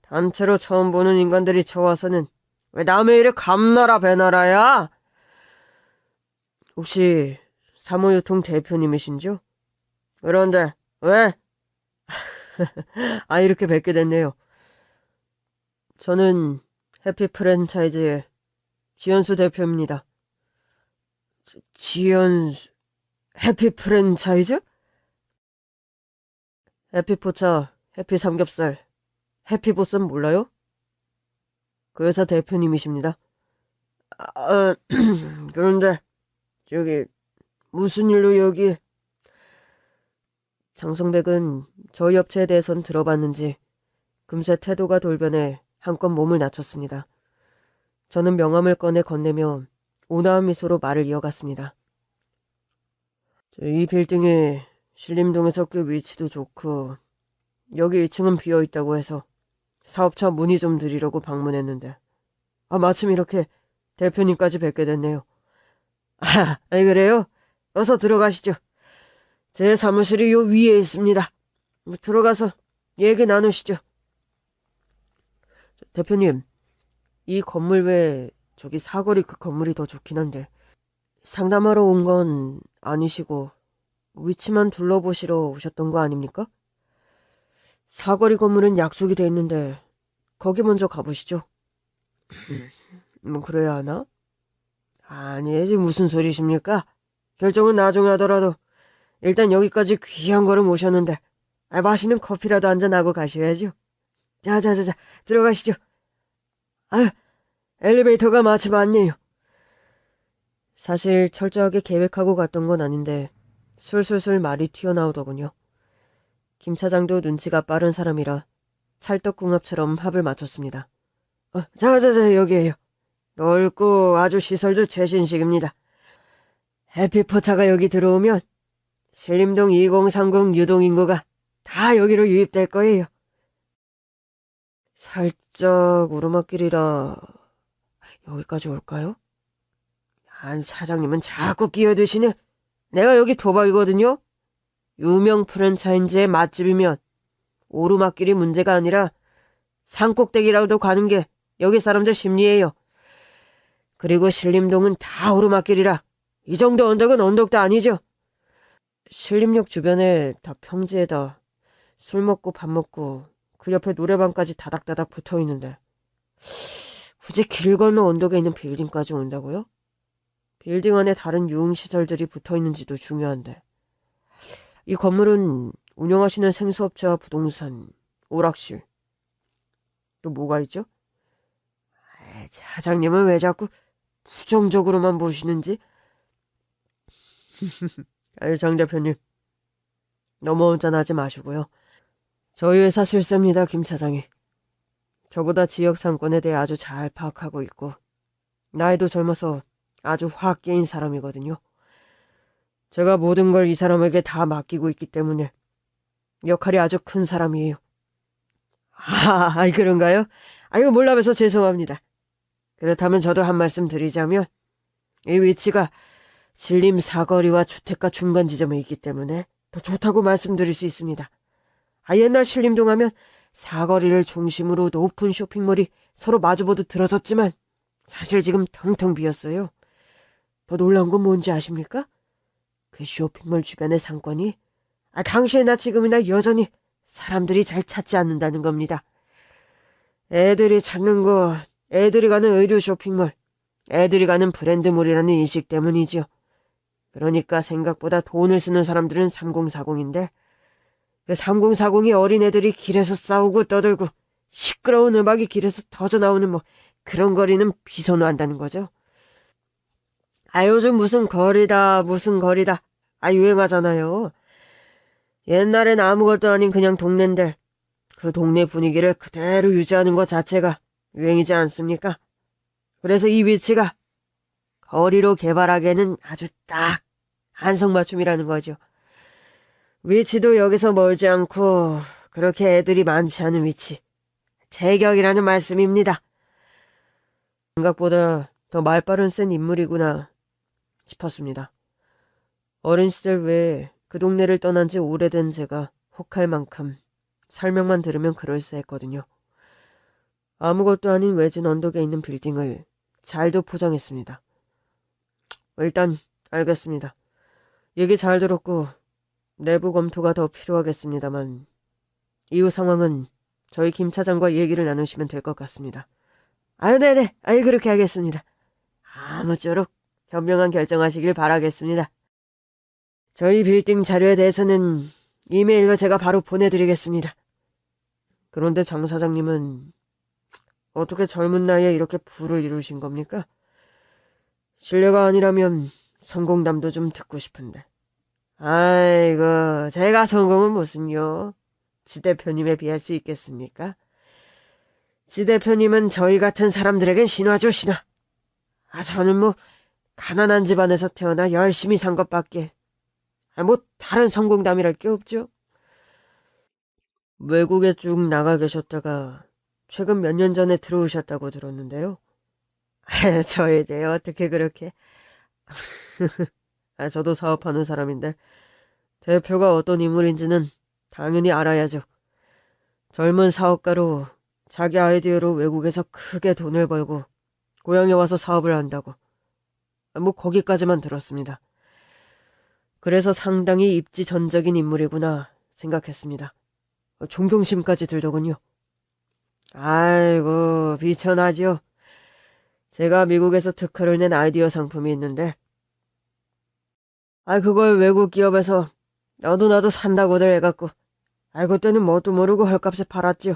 단체로 처음 보는 인간들이 쳐와서는 왜 남의 일에 감나라 배나라야? 혹시 사무유통 대표님이신지요? 그런데 왜? 이렇게 뵙게 됐네요. 저는 해피 프랜차이즈의 지연수 대표입니다. 지연수... 해피 프랜차이즈? 해피포차, 해피삼겹살, 해피보쌈 몰라요? 그 회사 대표님이십니다. 그런데 저기 무슨 일로 여기... 장성백은 저희 업체에 대해선 들어봤는지 금세 태도가 돌변해 한껏 몸을 낮췄습니다. 저는 명함을 꺼내 건네며 온화한 미소로 말을 이어갔습니다. 이 빌딩이 신림동에서 꽤 위치도 좋고 여기 2층은 비어있다고 해서 사업차 문의 좀 드리려고 방문했는데 마침 이렇게 대표님까지 뵙게 됐네요. 그래요? 어서 들어가시죠. 제 사무실이 요 위에 있습니다. 들어가서 얘기 나누시죠. 대표님, 이 건물 외에 저기 사거리 그 건물이 더 좋긴 한데 상담하러 온 건 아니시고 위치만 둘러보시러 오셨던 거 아닙니까? 사거리 건물은 약속이 돼 있는데 거기 먼저 가보시죠. 뭐 그래야 하나? 아니, 지금 무슨 소리십니까? 결정은 나중에 하더라도 일단 여기까지 귀한 거를 모셨는데 맛있는 커피라도 한잔하고 가셔야죠. 자자자자, 들어가시죠. 아유, 엘리베이터가 마침 왔네요. 사실 철저하게 계획하고 갔던 건 아닌데 술술술 말이 튀어나오더군요. 김 차장도 눈치가 빠른 사람이라 찰떡궁합처럼 합을 맞췄습니다. 자자자, 여기에요. 넓고 아주 시설도 최신식입니다. 해피포차가 여기 들어오면 신림동 2030 유동인구가 다 여기로 유입될 거예요. 살짝 오르막길이라 여기까지 올까요? 안 사장님은 자꾸 끼어드시네. 내가 여기 도박이거든요. 유명 프랜차이즈의 맛집이면 오르막길이 문제가 아니라 산꼭대기라도 가는 게 여기 사람들 심리예요. 그리고 신림동은 다 오르막길이라 이 정도 언덕은 언덕도 아니죠. 신림역 주변에 다 평지에다 술 먹고 밥 먹고 그 옆에 노래방까지 다닥다닥 붙어있는데 굳이 길 건너 언덕에 있는 빌딩까지 온다고요? 빌딩 안에 다른 유흥시설들이 붙어있는지도 중요한데 이 건물은 운영하시는 생수업체와 부동산, 오락실 또 뭐가 있죠? 사장님은 왜 자꾸 부정적으로만 보시는지? 아유, 장 대표님, 너무 운전하지 마시고요. 저희 회사 실세입니다, 김 차장이. 저보다 지역 상권에 대해 아주 잘 파악하고 있고 나이도 젊어서 아주 확 깨인 사람이거든요. 제가 모든 걸 이 사람에게 다 맡기고 있기 때문에 역할이 아주 큰 사람이에요. 그런가요? 이거 몰라봬서 죄송합니다. 그렇다면 저도 한 말씀 드리자면 이 위치가 신림 사거리와 주택가 중간 지점에 있기 때문에 더 좋다고 말씀드릴 수 있습니다. 옛날 신림동 하면 사거리를 중심으로 높은 쇼핑몰이 서로 마주보듯 들어섰지만 사실 지금 텅텅 비었어요. 더 놀라운 건 뭔지 아십니까? 그 쇼핑몰 주변의 상권이 당시에나 지금이나 여전히 사람들이 잘 찾지 않는다는 겁니다. 애들이 찾는 곳, 애들이 가는 의류 쇼핑몰, 애들이 가는 브랜드몰이라는 인식 때문이죠. 그러니까 생각보다 돈을 쓰는 사람들은 3040인데 그 3040이 어린애들이 길에서 싸우고 떠들고 시끄러운 음악이 길에서 터져나오는 그런 거리는 비선호한다는 거죠. 요즘 무슨 거리다 유행하잖아요. 옛날엔 아무것도 아닌 그냥 동네인데 그 동네 분위기를 그대로 유지하는 것 자체가 유행이지 않습니까? 그래서 이 위치가 거리로 개발하기에는 아주 딱 안성맞춤이라는 거죠. 위치도 여기서 멀지 않고 그렇게 애들이 많지 않은 위치. 제격이라는 말씀입니다. 생각보다 더 말빨은 센 인물이구나 싶었습니다. 어린 시절 외에 그 동네를 떠난 지 오래된 제가 혹할 만큼 설명만 들으면 그럴싸했거든요. 아무것도 아닌 외진 언덕에 있는 빌딩을 잘도 포장했습니다. 일단 알겠습니다. 얘기 잘 들었고 내부 검토가 더 필요하겠습니다만 이후 상황은 저희 김 차장과 얘기를 나누시면 될 것 같습니다. 네네. 그렇게 하겠습니다. 아무쪼록 현명한 결정하시길 바라겠습니다. 저희 빌딩 자료에 대해서는 이메일로 제가 바로 보내드리겠습니다. 그런데 장 사장님은 어떻게 젊은 나이에 이렇게 부를 이루신 겁니까? 실례가 아니라면 성공담도 좀 듣고 싶은데. 아이고, 제가 성공은 무슨요? 지 대표님에 비할 수 있겠습니까? 지 대표님은 저희 같은 사람들에겐 신화죠, 신화. 저는 가난한 집안에서 태어나 열심히 산 것밖에 다른 성공담이랄 게 없죠. 외국에 쭉 나가 계셨다가 최근 몇 년 전에 들어오셨다고 들었는데요. 저에 대해 어떻게 그렇게... 저도 사업하는 사람인데 대표가 어떤 인물인지는 당연히 알아야죠. 젊은 사업가로 자기 아이디어로 외국에서 크게 돈을 벌고 고향에 와서 사업을 한다고. 거기까지만 들었습니다. 그래서 상당히 입지전적인 인물이구나 생각했습니다. 존경심까지 들더군요. 아이고, 비천하지요. 제가 미국에서 특허를 낸 아이디어 상품이 있는데, 그걸 외국 기업에서 너도 나도 산다고들 해갖고, 그때는 뭣도 모르고 헐값에 팔았지요.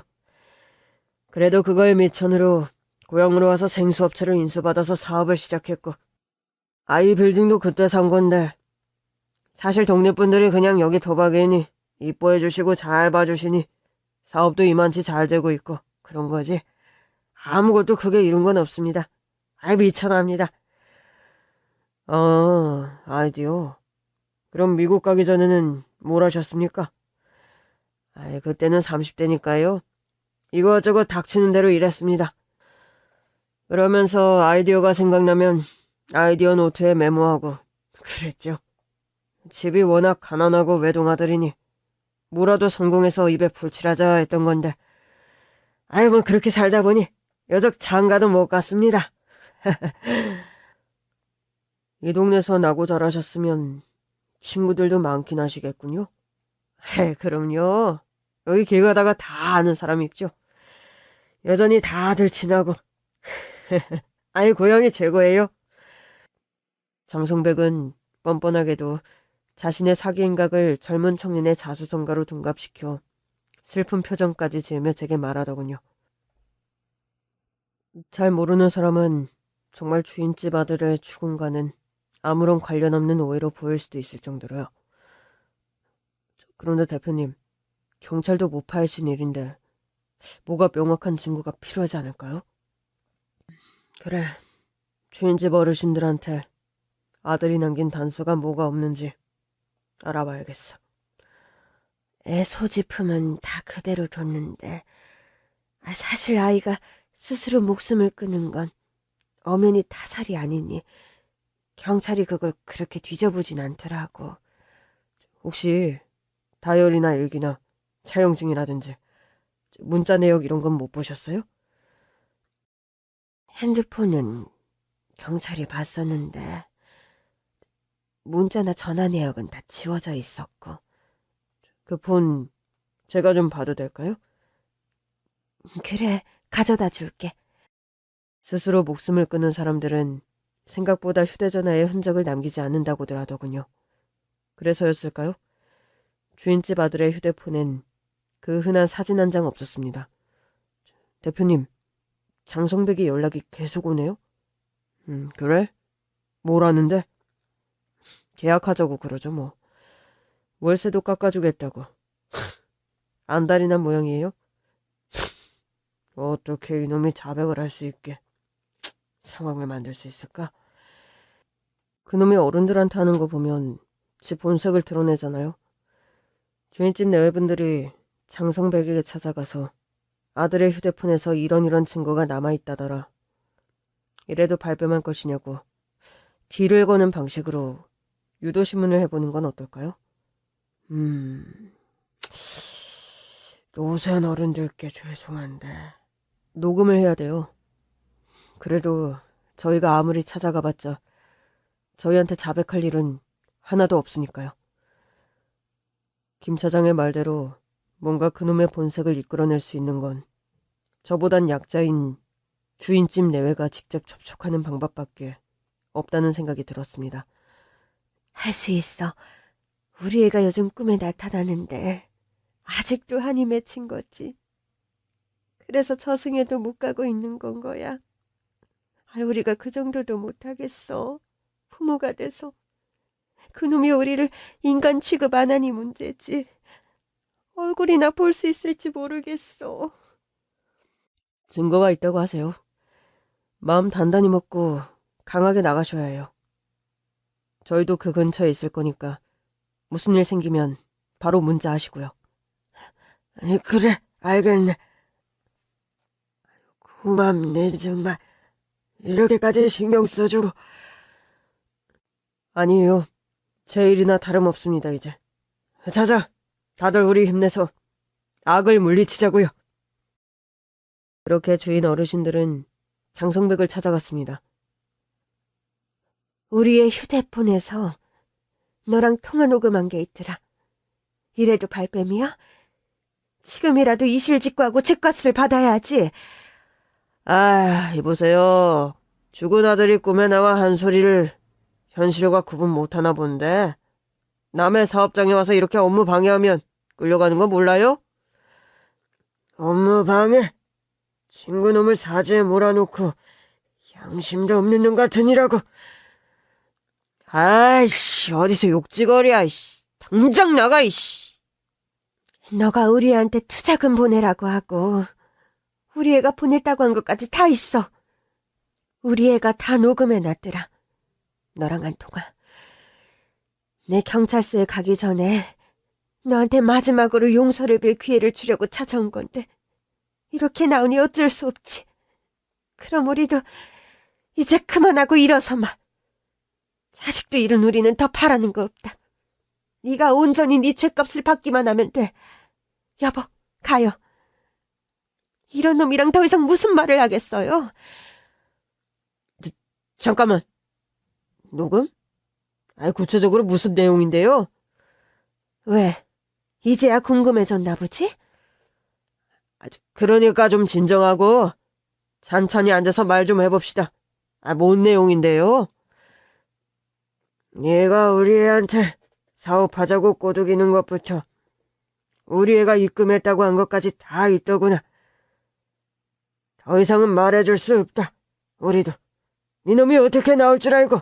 그래도 그걸 미천으로 고향으로 와서 생수업체를 인수받아서 사업을 시작했고, 이 빌딩도 그때 산 건데, 사실 동네 분들이 그냥 여기 도박이니 이뻐해주시고 잘 봐주시니 사업도 이만치 잘 되고 있고 그런 거지. 아무것도 크게 이룬 건 없습니다. 미천합니다. 아이디어. 그럼 미국 가기 전에는 뭘 하셨습니까? 그때는 30대니까요. 이것저것 닥치는 대로 일했습니다. 그러면서 아이디어가 생각나면 아이디어 노트에 메모하고 그랬죠. 집이 워낙 가난하고 외동아들이니 뭐라도 성공해서 입에 불칠하자 했던 건데 뭐 그렇게 살다 보니 여적 장가도 못 갔습니다. 이 동네에서 나고 자라셨으면 친구들도 많긴 하시겠군요. 그럼요. 여기 길 가다가 다 아는 사람 있죠. 여전히 다들 친하고 고향이 최고예요. 장성백은 뻔뻔하게도 자신의 사기행각을 젊은 청년의 자수성가로 둔갑시켜 슬픈 표정까지 지으며 제게 말하더군요. 잘 모르는 사람은 정말 주인집 아들의 죽음과는 아무런 관련 없는 오해로 보일 수도 있을 정도로요. 그런데 대표님, 경찰도 못 파헤친 일인데 뭐가 명확한 증거가 필요하지 않을까요? 그래, 주인집 어르신들한테 아들이 남긴 단서가 뭐가 없는지 알아봐야겠어. 애 소지품은 다 그대로 뒀는데 사실 아이가 스스로 목숨을 끊은 건 엄연히 타살이 아니니 경찰이 그걸 그렇게 뒤져보진 않더라고. 혹시 다이어리나 일기나 차용 중이라든지 문자 내역 이런 건 못 보셨어요? 핸드폰은 경찰이 봤었는데 문자나 전화 내역은 다 지워져 있었고. 그 폰 제가 좀 봐도 될까요? 그래, 가져다 줄게. 스스로 목숨을 끊은 사람들은 생각보다 휴대전화에 흔적을 남기지 않는다고들 하더군요. 그래서였을까요? 주인집 아들의 휴대폰엔 그 흔한 사진 한 장 없었습니다. 대표님, 장성백이 연락이 계속 오네요? 그래? 뭐라는데? 계약하자고 그러죠 뭐. 월세도 깎아주겠다고. 안달이 난 모양이에요? 어떻게 이놈이 자백을 할 수 있게 상황을 만들 수 있을까? 그놈이 어른들한테 하는 거 보면 지 본색을 드러내잖아요. 주인집 내외분들이 장성백에게 찾아가서 아들의 휴대폰에서 이런 증거가 남아있다더라. 이래도 발뺌할 것이냐고 뒤를 거는 방식으로 유도신문을 해보는 건 어떨까요? 노선 어른들께 죄송한데 녹음을 해야 돼요. 그래도 저희가 아무리 찾아가봤자 저희한테 자백할 일은 하나도 없으니까요. 김 차장의 말대로 뭔가 그놈의 본색을 이끌어낼 수 있는 건 저보단 약자인 주인집 내외가 직접 접촉하는 방법밖에 없다는 생각이 들었습니다. 할 수 있어. 우리 애가 요즘 꿈에 나타나는데 아직도 한이 맺힌 거지. 그래서 저승에도 못 가고 있는 건 거야. 우리가 그 정도도 못하겠어. 부모가 돼서. 그놈이 우리를 인간 취급 안 하니 문제지. 얼굴이나 볼 수 있을지 모르겠어. 증거가 있다고 하세요. 마음 단단히 먹고 강하게 나가셔야 해요. 저희도 그 근처에 있을 거니까 무슨 일 생기면 바로 문자하시고요. 그래, 알겠네. 고맙네, 정말. 이렇게까지 신경 써주고. 아니에요. 제 일이나 다름없습니다, 이제. 자자, 다들 우리 힘내서 악을 물리치자고요. 그렇게 주인 어르신들은 장성백을 찾아갔습니다. 우리의 휴대폰에서 너랑 통화 녹음한 게 있더라. 이래도 발뺌이야? 지금이라도 이실직고하고 죗값을 받아야지. 아, 이보세요. 죽은 아들이 꿈에 나와 한 소리를 현실과 구분 못하나 본데 남의 사업장에 와서 이렇게 업무 방해하면 끌려가는 거 몰라요? 업무 방해? 친구 놈을 사지에 몰아놓고 양심도 없는 놈 같으니라고. 아이씨, 어디서 욕지거리야, 이씨. 당장 나가, 이씨. 너가 우리 애한테 투자금 보내라고 하고 우리 애가 보냈다고 한 것까지 다 있어. 우리 애가 다 녹음해놨더라. 너랑 한 통화. 내 경찰서에 가기 전에 너한테 마지막으로 용서를 빌 기회를 주려고 찾아온 건데 이렇게 나오니 어쩔 수 없지. 그럼 우리도 이제 그만하고 일어서마. 자식도 잃은 우리는 더 바라는 거 없다. 네가 온전히 네 죗값을 받기만 하면 돼. 여보, 가요. 이런 놈이랑 더 이상 무슨 말을 하겠어요? 잠깐만. 녹음? 아니, 구체적으로 무슨 내용인데요? 왜? 이제야 궁금해졌나 보지? 그러니까 좀 진정하고 찬찬히 앉아서 말 좀 해봅시다. 뭔 내용인데요? 얘가 우리 애한테 사업하자고 꼬드기는 것부터 우리 애가 입금했다고 한 것까지 다 있더구나. 더 이상은 말해줄 수 없다. 우리도 이놈이 어떻게 나올 줄 알고.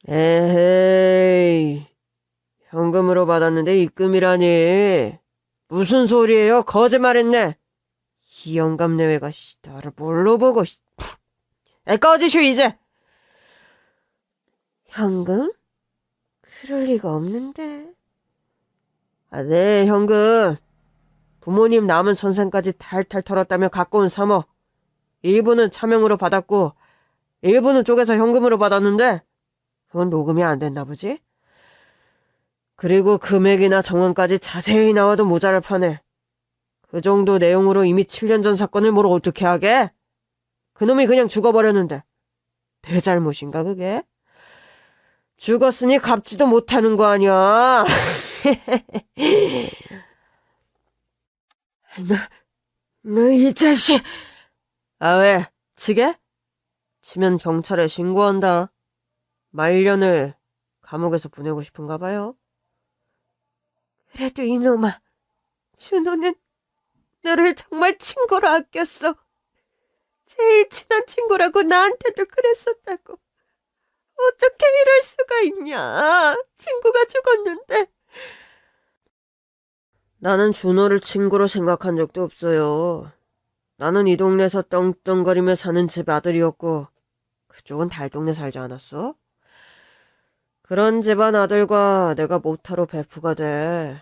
에헤이, 현금으로 받았는데 입금이라니. 무슨 소리예요? 거짓말했네. 이 영감내외가 나를 뭘로 보고. 꺼지슈 이제. 현금? 그럴 리가 없는데. 네, 현금. 부모님 남은 선생까지 탈탈 털었다며 갖고 온 3억. 일부는 차명으로 받았고 일부는 쪼개서 현금으로 받았는데 그건 녹음이 안 됐나 보지? 그리고 금액이나 정황까지 자세히 나와도 모자랄 판에 그 정도 내용으로 이미 7년 전 사건을 뭘 어떻게 하게? 그놈이 그냥 죽어버렸는데 내 잘못인가 그게? 죽었으니 갚지도 못하는 거 아니야. 너 이 자식. 왜? 치게? 치면 경찰에 신고한다. 말년을 감옥에서 보내고 싶은가 봐요. 그래도 이놈아, 준호는 너를 정말 친구로 아꼈어. 제일 친한 친구라고 나한테도 그랬었다고. 어떻게 이럴 수가 있냐. 친구가 죽었는데. 나는 준호를 친구로 생각한 적도 없어요. 나는 이 동네에서 떵떵거리며 사는 집 아들이었고 그쪽은 달동네 살지 않았어? 그런 집안 아들과 내가 모타로 베프가 돼.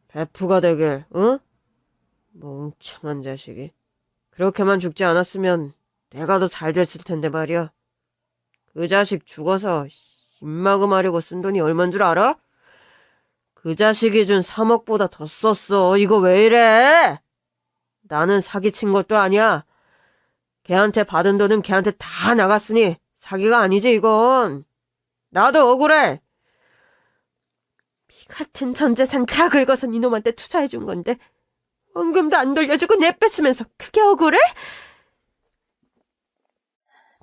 베프가 되길, 응? 멍청한 자식이. 그렇게만 죽지 않았으면 내가 더 잘 됐을 텐데 말이야. 그 자식 죽어서 입마금 하려고 쓴 돈이 얼만 줄 알아? 그 자식이 준 3억보다 더 썼어. 이거 왜 이래? 나는 사기친 것도 아니야. 걔한테 받은 돈은 걔한테 다 나갔으니 사기가 아니지 이건. 나도 억울해. 피 같은 전 재산 다 긁어서 이놈한테 투자해준 건데 원금도 안 돌려주고 내뺐으면서 그게 억울해?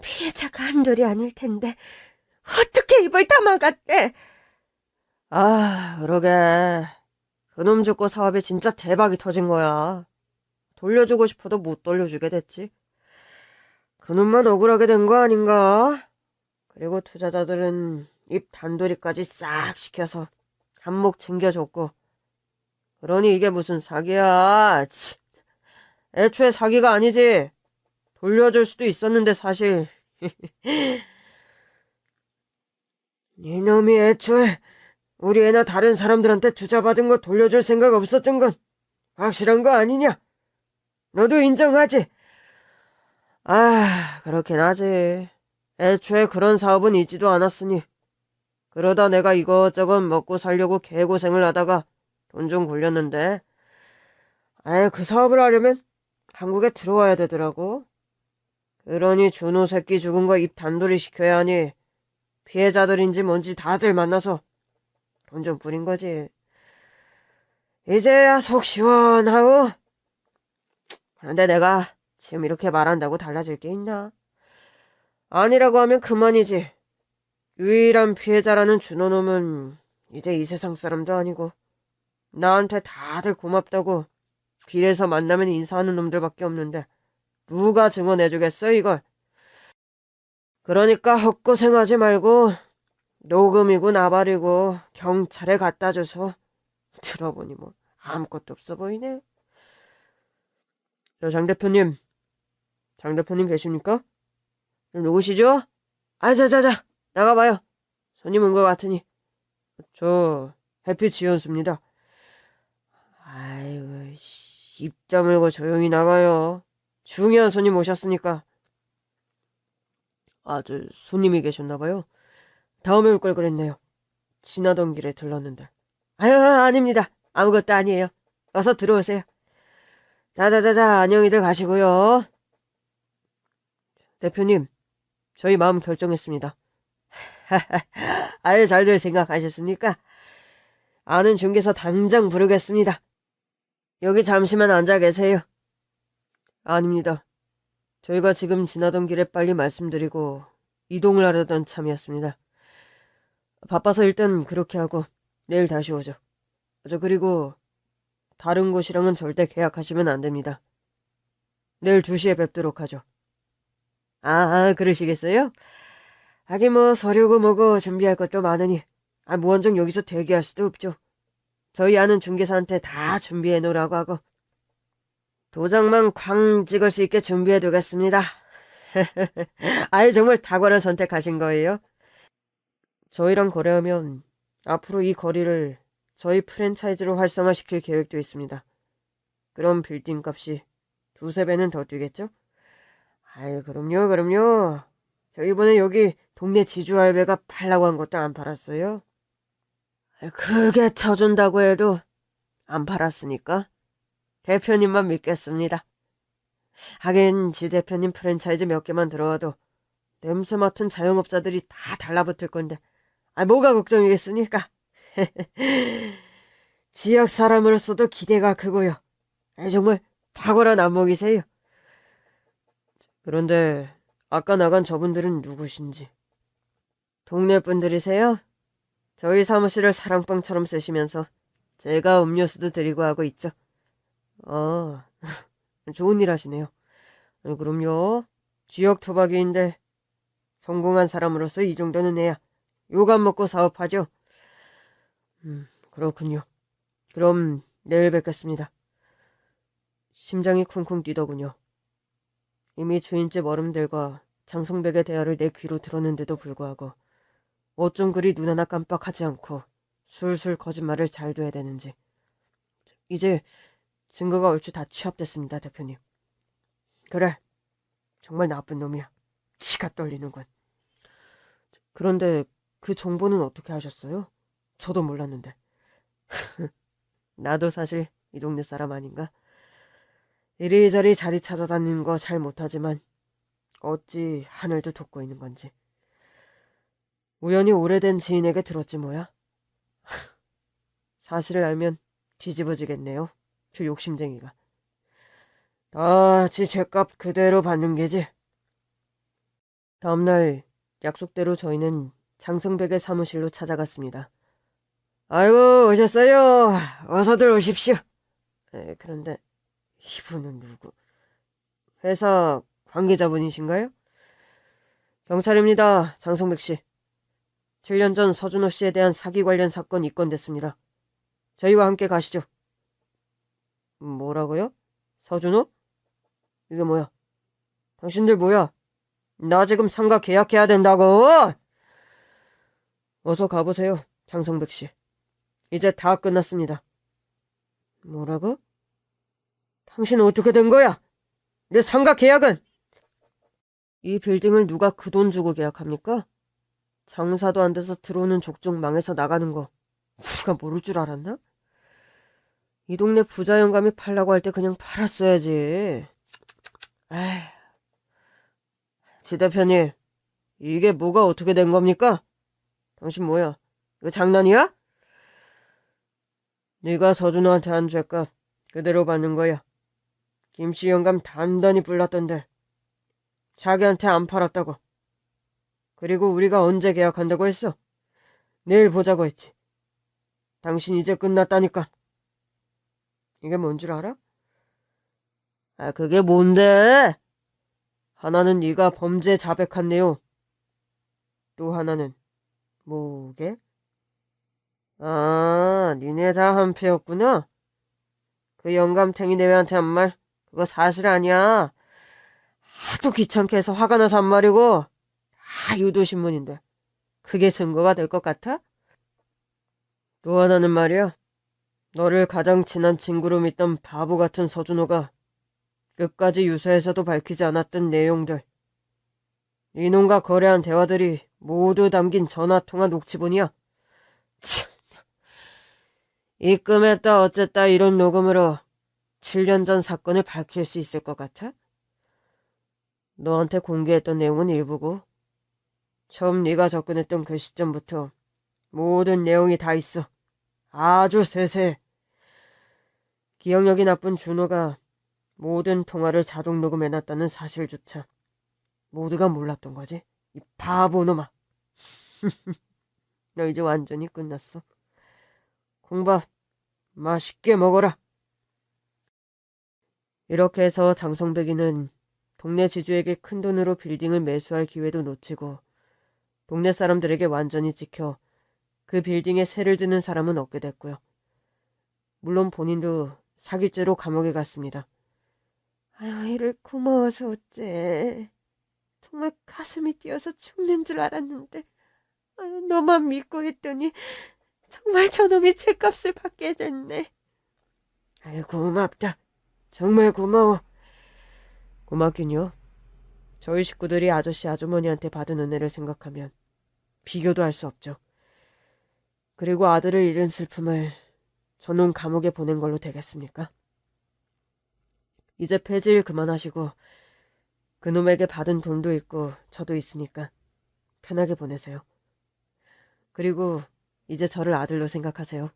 피해자가 한둘이 아닐 텐데 어떻게 입을 다 막았대? 그러게. 그놈 죽고 사업이 진짜 대박이 터진 거야. 돌려주고 싶어도 못 돌려주게 됐지. 그놈만 억울하게 된 거 아닌가? 그리고 투자자들은 입 단도리까지 싹 시켜서 한몫 챙겨줬고. 그러니 이게 무슨 사기야. 치. 애초에 사기가 아니지. 돌려줄 수도 있었는데 사실. 이놈이 애초에 우리 애나 다른 사람들한테 투자받은 거 돌려줄 생각 없었던 건 확실한 거 아니냐? 너도 인정하지? 그렇긴 하지. 애초에 그런 사업은 있지도 않았으니. 그러다 내가 이것저것 먹고 살려고 개고생을 하다가 돈 좀 굴렸는데 그 사업을 하려면 한국에 들어와야 되더라고. 그러니 준호 새끼 죽은 거 입 단돌이 시켜야 하니 피해자들인지 뭔지 다들 만나서 돈 좀 뿌린 거지. 이제야 속 시원하오. 그런데 내가 지금 이렇게 말한다고 달라질 게 있나? 아니라고 하면 그만이지. 유일한 피해자라는 준호놈은 이제 이 세상 사람도 아니고 나한테 다들 고맙다고 길에서 만나면 인사하는 놈들밖에 없는데 누가 증언해주겠어 이걸. 그러니까 헛고생하지 말고 녹음이고 나발이고 경찰에 갖다 줘서. 들어보니 뭐 아무것도 없어 보이네. 장 대표님 계십니까? 누구시죠? 자자자 나가봐요. 손님 온 것 같으니. 저 해피 지연수입니다. 아이고 입 다물고 조용히 나가요. 중요한 손님 오셨으니까. 저 손님이 계셨나봐요. 다음에 올 걸 그랬네요. 지나던 길에 들렀는데. 아닙니다. 아무것도 아니에요. 어서 들어오세요. 자자자자 안녕히들 가시고요. 대표님, 저희 마음 결정했습니다. 잘들 생각하셨습니까? 아는 중개사 당장 부르겠습니다. 여기 잠시만 앉아 계세요. 아닙니다. 저희가 지금 지나던 길에 빨리 말씀드리고 이동을 하려던 참이었습니다. 바빠서 일단 그렇게 하고 내일 다시 오죠. 그리고 다른 곳이랑은 절대 계약하시면 안 됩니다. 내일 2시에 뵙도록 하죠. 그러시겠어요? 하긴 뭐 서류고 뭐고 준비할 것도 많으니 무한정 여기서 대기할 수도 없죠. 저희 아는 중개사한테 다 준비해 놓으라고 하고 도장만 쾅 찍을 수 있게 준비해 두겠습니다. 정말 탁월한 선택하신 거예요. 저희랑 거래하면 앞으로 이 거리를 저희 프랜차이즈로 활성화시킬 계획도 있습니다. 그럼 빌딩 값이 2~3배는 더 뛰겠죠? 그럼요. 저 이번에 여기 동네 지주할배가 팔라고 한 것도 안 팔았어요. 크게 쳐준다고 해도 안 팔았으니까 대표님만 믿겠습니다. 하긴 지 대표님 프랜차이즈 몇 개만 들어와도 냄새 맡은 자영업자들이 다 달라붙을 건데 뭐가 걱정이겠습니까? 지역 사람으로서도 기대가 크고요. 정말 탁월한 안목이세요. 그런데 아까 나간 저분들은 누구신지. 동네 분들이세요? 저희 사무실을 사랑방처럼 쓰시면서 제가 음료수도 드리고 하고 있죠. 좋은 일 하시네요. 그럼요. 지역 토박이인데 성공한 사람으로서 이 정도는 해야 요감 먹고 사업하죠. 그렇군요. 그럼 내일 뵙겠습니다. 심장이 쿵쿵 뛰더군요. 이미 주인집 어른들과 장성백의 대화를 내 귀로 들었는데도 불구하고 어쩜 그리 눈 하나 깜빡하지 않고 술술 거짓말을 잘 둬야 되는지. 이제 증거가 얼추 다 취합됐습니다, 대표님. 그래, 정말 나쁜 놈이야. 치가 떨리는군. 그런데 그 정보는 어떻게 하셨어요? 저도 몰랐는데. 나도 사실 이 동네 사람 아닌가? 이리저리 자리 찾아다니는 거 잘 못하지만 어찌 하늘도 돋고 있는 건지. 우연히 오래된 지인에게 들었지 뭐야. 사실을 알면 뒤집어지겠네요. 저 욕심쟁이가. 다 지 죗값 그대로 받는 게지. 다음날 약속대로 저희는 장성백의 사무실로 찾아갔습니다. 아이고 오셨어요. 어서들 오십시오. 그런데 이분은 누구? 회사 관계자분이신가요? 경찰입니다. 장성백 씨. 7년 전 서준호 씨에 대한 사기 관련 사건 입건됐습니다. 저희와 함께 가시죠. 뭐라고요? 서준호? 이게 뭐야? 당신들 뭐야? 나 지금 상가 계약해야 된다고! 어서 가보세요, 장성백 씨. 이제 다 끝났습니다. 뭐라고? 당신은 어떻게 된 거야? 내 상가 계약은? 이 빌딩을 누가 그 돈 주고 계약합니까? 장사도 안 돼서 들어오는 족족 망해서 나가는 거 누가 모를 줄 알았나? 이 동네 부자 영감이 팔라고 할 때 그냥 팔았어야지. 지 대표님, 이게 뭐가 어떻게 된 겁니까? 당신 뭐야? 이거 장난이야? 네가 서준호한테 한 죄값 그대로 받는 거야. 김씨 영감 단단히 불났던데 자기한테 안 팔았다고. 그리고 우리가 언제 계약한다고 했어? 내일 보자고 했지. 당신 이제 끝났다니까. 이게 뭔 줄 알아? 아, 그게 뭔데? 하나는 네가 범죄 자백한 내용. 또 하나는 뭐게? 아, 니네 다 한패였구나. 그 영감탱이 내외한테 한 말, 그거 사실 아니야. 하도 귀찮게 해서 화가 나서 한 말이고, 다 유도신문인데. 그게 증거가 될 것 같아? 또 하나는 말이야. 너를 가장 친한 친구로 믿던 바보 같은 서준호가 끝까지 유서에서도 밝히지 않았던 내용들. 이놈과 거래한 대화들이 모두 담긴 전화통화 녹취본이야. 참, 입금했다 어쨌다 이런 녹음으로 7년 전 사건을 밝힐 수 있을 것 같아? 너한테 공개했던 내용은 일부고 처음 네가 접근했던 그 시점부터 모든 내용이 다 있어. 아주 세세해. 기억력이 나쁜 준호가 모든 통화를 자동 녹음해놨다는 사실조차 모두가 몰랐던 거지. 이 바보놈아. 너 이제 완전히 끝났어. 콩밥 맛있게 먹어라. 이렇게 해서 장성백이는 동네 지주에게 큰돈으로 빌딩을 매수할 기회도 놓치고 동네 사람들에게 완전히 찍혀 그 빌딩에 세를 드는 사람은 없게 됐고요. 물론 본인도 사기죄로 감옥에 갔습니다. 아유, 이를 고마워서 어째. 정말 가슴이 뛰어서 죽는 줄 알았는데 아유, 너만 믿고 했더니 정말 저놈이 죗값을 받게 됐네. 아유, 고맙다. 정말 고마워. 고맙긴요. 저희 식구들이 아저씨 아주머니한테 받은 은혜를 생각하면 비교도 할 수 없죠. 그리고 아들을 잃은 슬픔을 저놈 감옥에 보낸 걸로 되겠습니까? 이제 폐질 그만하시고 그놈에게 받은 돈도 있고 저도 있으니까 편하게 보내세요. 그리고 이제 저를 아들로 생각하세요.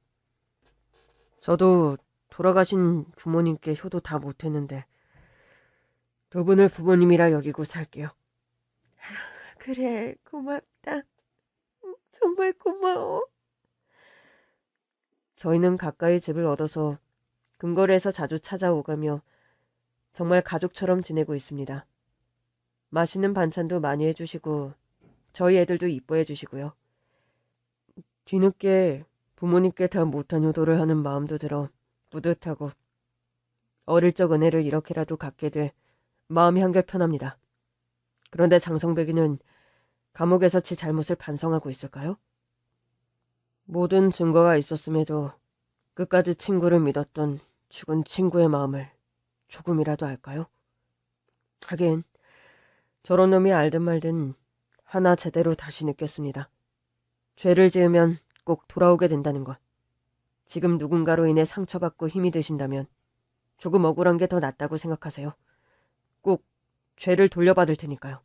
저도 돌아가신 부모님께 효도 다 못했는데 두 분을 부모님이라 여기고 살게요. 그래, 고맙다. 정말 고마워. 저희는 가까이 집을 얻어서 근거리에서 자주 찾아오가며 정말 가족처럼 지내고 있습니다. 맛있는 반찬도 많이 해주시고 저희 애들도 이뻐해 주시고요. 뒤늦게 부모님께 다 못한 효도를 하는 마음도 들어 뿌듯하고 어릴 적 은혜를 이렇게라도 갚게 돼 마음이 한결 편합니다. 그런데 장성백이는 감옥에서 지 잘못을 반성하고 있을까요? 모든 증거가 있었음에도 끝까지 친구를 믿었던 죽은 친구의 마음을 조금이라도 알까요? 하긴 저런 놈이 알든 말든 하나 제대로 다시 느꼈습니다. 죄를 지으면 꼭 돌아오게 된다는 것. 지금 누군가로 인해 상처받고 힘이 드신다면 조금 억울한 게 더 낫다고 생각하세요. 꼭 죄를 돌려받을 테니까요.